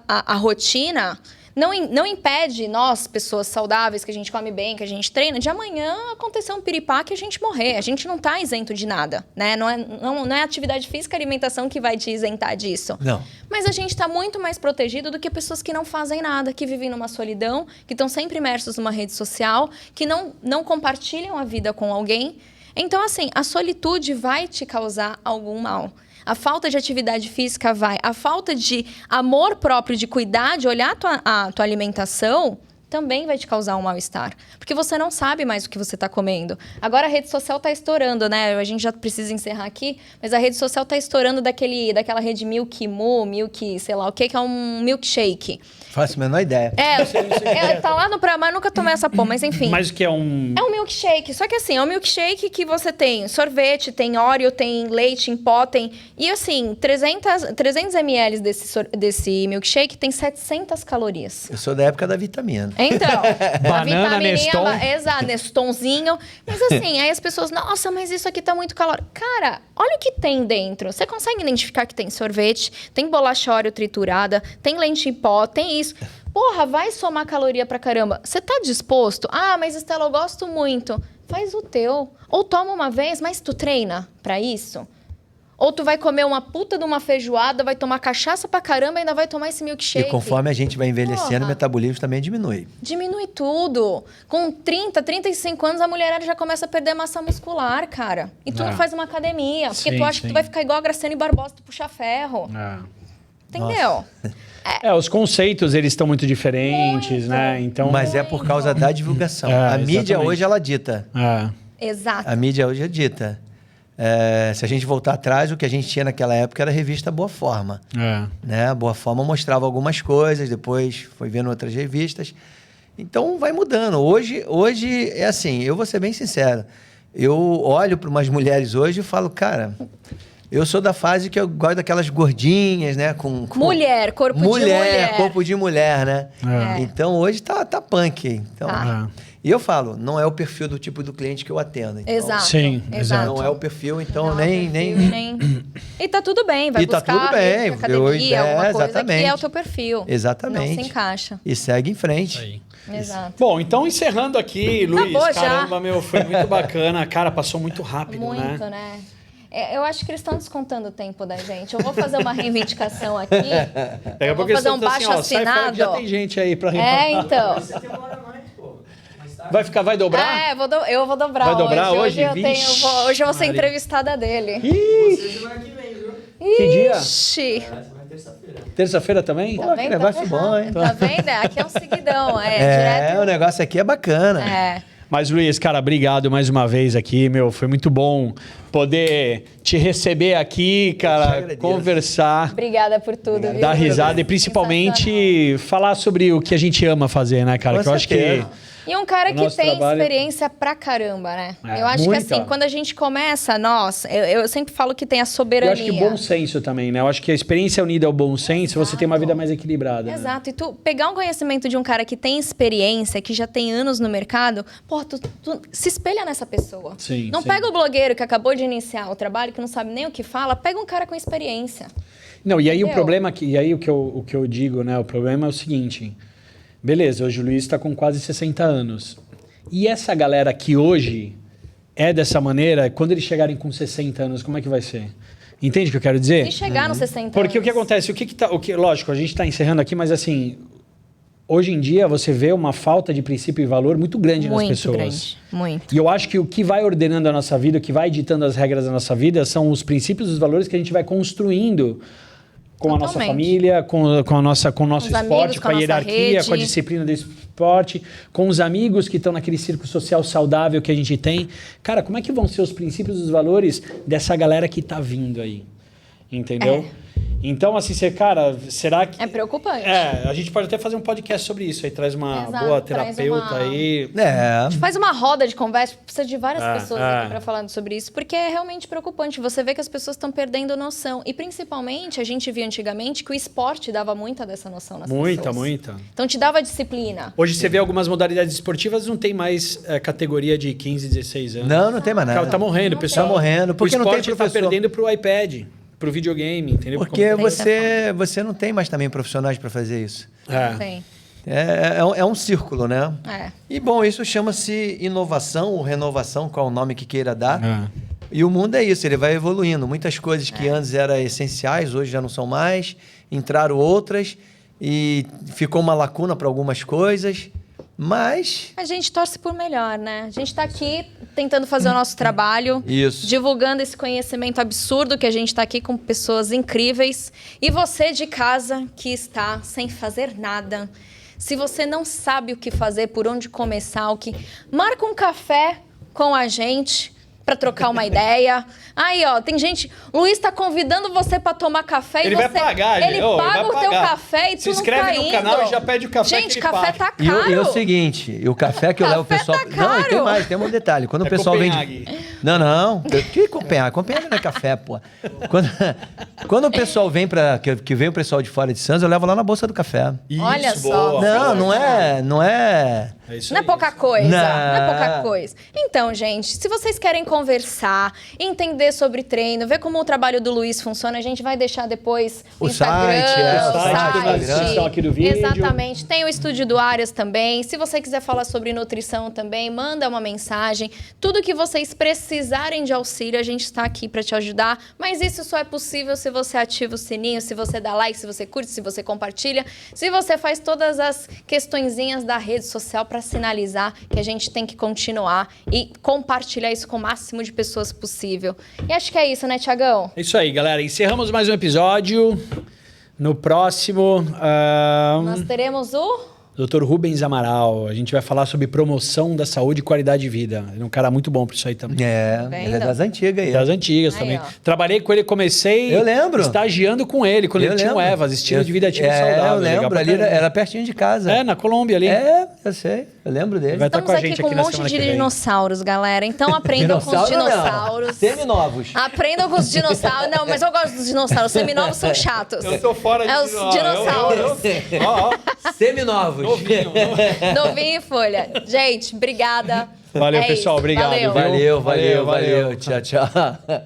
a rotina... Não impede nós, pessoas saudáveis, que a gente come bem, que a gente treina, de amanhã acontecer um piripaque e a gente morrer. A gente não está isento de nada, né? Não é atividade física e alimentação que vai te isentar disso. Não. Mas a gente está muito mais protegido do que pessoas que não fazem nada, que vivem numa solidão, que estão sempre imersos numa rede social, que não compartilham a vida com alguém. Então, assim, a solitude vai te causar algum mal. A falta de atividade física vai. A falta de amor próprio, de cuidar, de olhar a tua alimentação, também vai te causar um mal-estar. Porque você não sabe mais o que você está comendo. Agora a rede social está estourando, né? A gente já precisa encerrar aqui, mas a rede social está estourando daquela rede Milk Moo, Milk, sei lá o que é um milkshake. Faço a menor ideia. Tá lá no Praia, mas nunca tomei essa porra, mas enfim. Mas o que é um... É um milkshake, só que assim, é um milkshake que você tem sorvete, tem Oreo, tem leite em pó, tem... E assim, 300 ml desse milkshake tem 700 calorias. Eu sou da época da vitamina. Então, a Banana, vitamininha... Neston. Exato, Nestonzinho. Mas assim, aí as pessoas... Nossa, mas isso aqui tá muito calórico. Cara, olha o que tem dentro. Você consegue identificar que tem sorvete, tem bolacha Oreo triturada, tem leite em pó, tem isso. Porra, vai somar caloria pra caramba. Você tá disposto? Ah, mas Estela, eu gosto muito. Faz o teu. Ou toma uma vez, mas tu treina pra isso? Ou tu vai comer uma puta de uma feijoada, vai tomar cachaça pra caramba e ainda vai tomar esse milkshake. E conforme a gente vai envelhecendo, Porra. o metabolismo também diminui. Diminui tudo. Com 30, 35 anos, a mulherada já começa a perder massa muscular, cara. E tu não faz uma academia. Porque Sim, tu acha que sim. tu vai ficar igual a Graciane Barbosa, tu puxa ferro. Entendeu? Os conceitos, eles estão muito diferentes, né? Então, Mas é por causa da divulgação. É, A mídia exatamente. hoje, ela dita. Exato. A mídia hoje é dita. Se a gente voltar atrás, o que a gente tinha naquela época era a revista Boa Forma. Né? A Boa Forma mostrava algumas coisas, depois foi vendo outras revistas. Então, vai mudando. Hoje é assim, eu vou ser bem sincero. Eu olho para umas mulheres hoje e falo, cara... Eu sou da fase que eu gosto daquelas gordinhas, né? Mulher, corpo de mulher. Corpo de mulher, né? É. Então, hoje tá punk. Então, Tá. E eu falo, não é o perfil do tipo do cliente que eu atendo. Então, Exato. Sim, exato. Não é o perfil, então Não, nem... E tá tudo bem, vai E tá buscar tudo bem, academia, alguma coisa que exatamente. é o teu perfil. Exatamente. Não se encaixa. E segue em frente. Aí. Exato. Bom, então encerrando aqui, Luiz, Acabou já. caramba, meu, foi muito bacana. Cara, passou muito rápido, Muito, né? né? Eu acho que eles estão descontando o tempo da gente. Eu vou fazer uma reivindicação aqui. Daqui a Eu vou pouco eles fazer estão um assim, baixo ó, sai fora assinado. que já tem gente aí pra Então. Vai dobrar? Eu vou dobrar Vai dobrar hoje? Hoje eu vou ser Maria. entrevistada dele. Que dia? Ixi. Terça-feira também? Pô, que negócio bom, hein? Tá vendo? Aqui é um seguidão. O Direto. negócio aqui é bacana. Mas, Luiz, cara, obrigado mais uma vez aqui, meu. Foi muito bom poder te receber aqui, cara, agradeço. conversar, Obrigada por tudo, viu? dar risada e principalmente falar sobre o que a gente ama fazer, né, cara? Com Que eu acho que certeza. E um cara O que nosso tem trabalho- experiência pra caramba, né? É, eu acho muita. que assim, quando a gente começa, eu sempre falo que tem a eu soberania. acho que bom senso também, né? Eu acho que a experiência unida ao bom senso, você tem uma vida mais equilibrada. Né? Exato. E tu pegar um conhecimento de um cara que tem experiência, que já tem anos no mercado, pô, tu se espelha nessa pessoa. Sim, Não sim. pega o blogueiro que acabou de iniciar o trabalho, que não sabe nem o que fala, pega um cara com experiência. Não, e aí o Entendeu? problema e aí o que eu digo, né? O problema é o seguinte. Beleza, hoje o Luiz está com quase 60 anos. E essa galera que hoje é dessa maneira, quando eles chegarem com 60 anos, como é que vai ser? Entende o que eu quero dizer? E chegar nos 60 Porque o que anos. acontece? Lógico, a gente está encerrando aqui, mas assim, hoje em dia você vê uma falta de princípio e valor muito grande nas pessoas. Grande, muito. E eu acho que o que vai ordenando a nossa vida, o que vai ditando as regras da nossa vida, são os princípios e os valores que a gente vai construindo com a nossa Totalmente. família, com o nosso os esporte, amigos, com com a a nossa hierarquia, rede. com a disciplina do esporte, com os amigos que estão naquele círculo social saudável que a gente tem. Cara, como é que vão ser os princípios e os valores dessa galera que tá vindo aí? Entendeu? Então, assim, cara, será que... É preocupante. a gente pode até fazer um podcast sobre isso. Aí traz uma Exato, boa traz terapeuta uma- aí. A gente faz uma roda de conversa, precisa de várias pessoas é. aqui para falar sobre isso, porque é realmente preocupante. Você vê que as pessoas estão perdendo noção. E principalmente, a gente via antigamente que o esporte dava muita dessa noção nas pessoas. Muita. Então te dava disciplina. Hoje você vê algumas modalidades esportivas, não tem mais categoria de 15, 16 anos. Não tem mais nada. Cara, tá morrendo, o pessoal. Tá morrendo, porque o não tem esporte tá professor. perdendo pro iPad, pro videogame, entendeu? Porque Isso é você não tem mais também profissionais para fazer isso. Tem. É um círculo, né? É. E, bom, isso chama-se inovação ou renovação, qual é o nome que queira dar. É. E o mundo é isso, ele vai evoluindo. Muitas coisas que antes eram essenciais, hoje já não são mais. Entraram outras e ficou uma lacuna para algumas coisas. Mas... A gente torce por melhor, né? A gente está aqui tentando fazer o nosso trabalho. Isso. Divulgando esse conhecimento absurdo que a gente está aqui com pessoas incríveis. E você de casa que está sem fazer nada. Se você não sabe o que fazer, por onde começar, marca um café com a gente pra trocar uma ideia. Aí, ó, tem gente... Luiz tá convidando você pra tomar café Ele e você... vai pagar, Ele ele paga vai o teu pagar. café e tu Se não inscreve tá no indo. canal e já pede o café Gente, que ele café paga. tá E caro. o seguinte, o café que eu levo o Café pessoal... tá Não, e tem caro. mais, tem um detalhe. Quando o É pessoal Copenhague. vem... Não. Que Copenhague? Copenhague não é café, pô. Quando o pessoal vem que vem o pessoal de fora de Santos, eu levo lá na Bolsa do Café. Isso, Olha só. boa. Não é... É isso Não é aí. pouca coisa, não é pouca Não. coisa. Então, gente, se vocês querem conversar, entender sobre treino, ver como o trabalho do Luiz funciona, a gente vai deixar depois O Instagram, site, o site aqui na descrição aqui do vídeo. Exatamente. Tem o Estúdio do Arias também. Se você quiser falar sobre nutrição também, manda uma mensagem. Tudo que vocês precisarem de auxílio, a gente está aqui para te ajudar. Mas isso só é possível se você ativa o sininho, se você dá like, se você curte, se você compartilha, se você faz todas as questõezinhas da rede social para sinalizar que a gente tem que continuar e compartilhar isso com o máximo de pessoas possível. E acho que é isso, né, Tiagão? É isso aí, galera. Encerramos mais um episódio. No próximo, Nós teremos o... Dr. Rubens Amaral. A gente vai falar sobre promoção da saúde e qualidade de vida. Ele é um cara muito bom para isso aí também. Ele é das antigas aí. Das antigas Aí, também. ó. Trabalhei com ele, comecei... Eu lembro. Estagiando com ele, quando ele tinha o Evas, estilo de vida ativo e saudável. eu Legal lembro. pra Ali caramba. era pertinho de casa. É, na Colômbia ali. Eu sei. Eu lembro dele. Vai estar Estamos com a aqui gente com aqui um na monte semana de que vem. dinossauros, galera. Então aprendam com os dinossauros. Seminovos. Aprendam com os dinossauros. Não, mas eu gosto dos dinossauros. Seminovos são chatos. Eu tô fora de É os dinossauros. Ó, Seminovos. novinho. Novinho e folha. Gente, obrigada. Valeu, É pessoal. isso. Obrigado. Valeu. viu? Valeu. Tchau.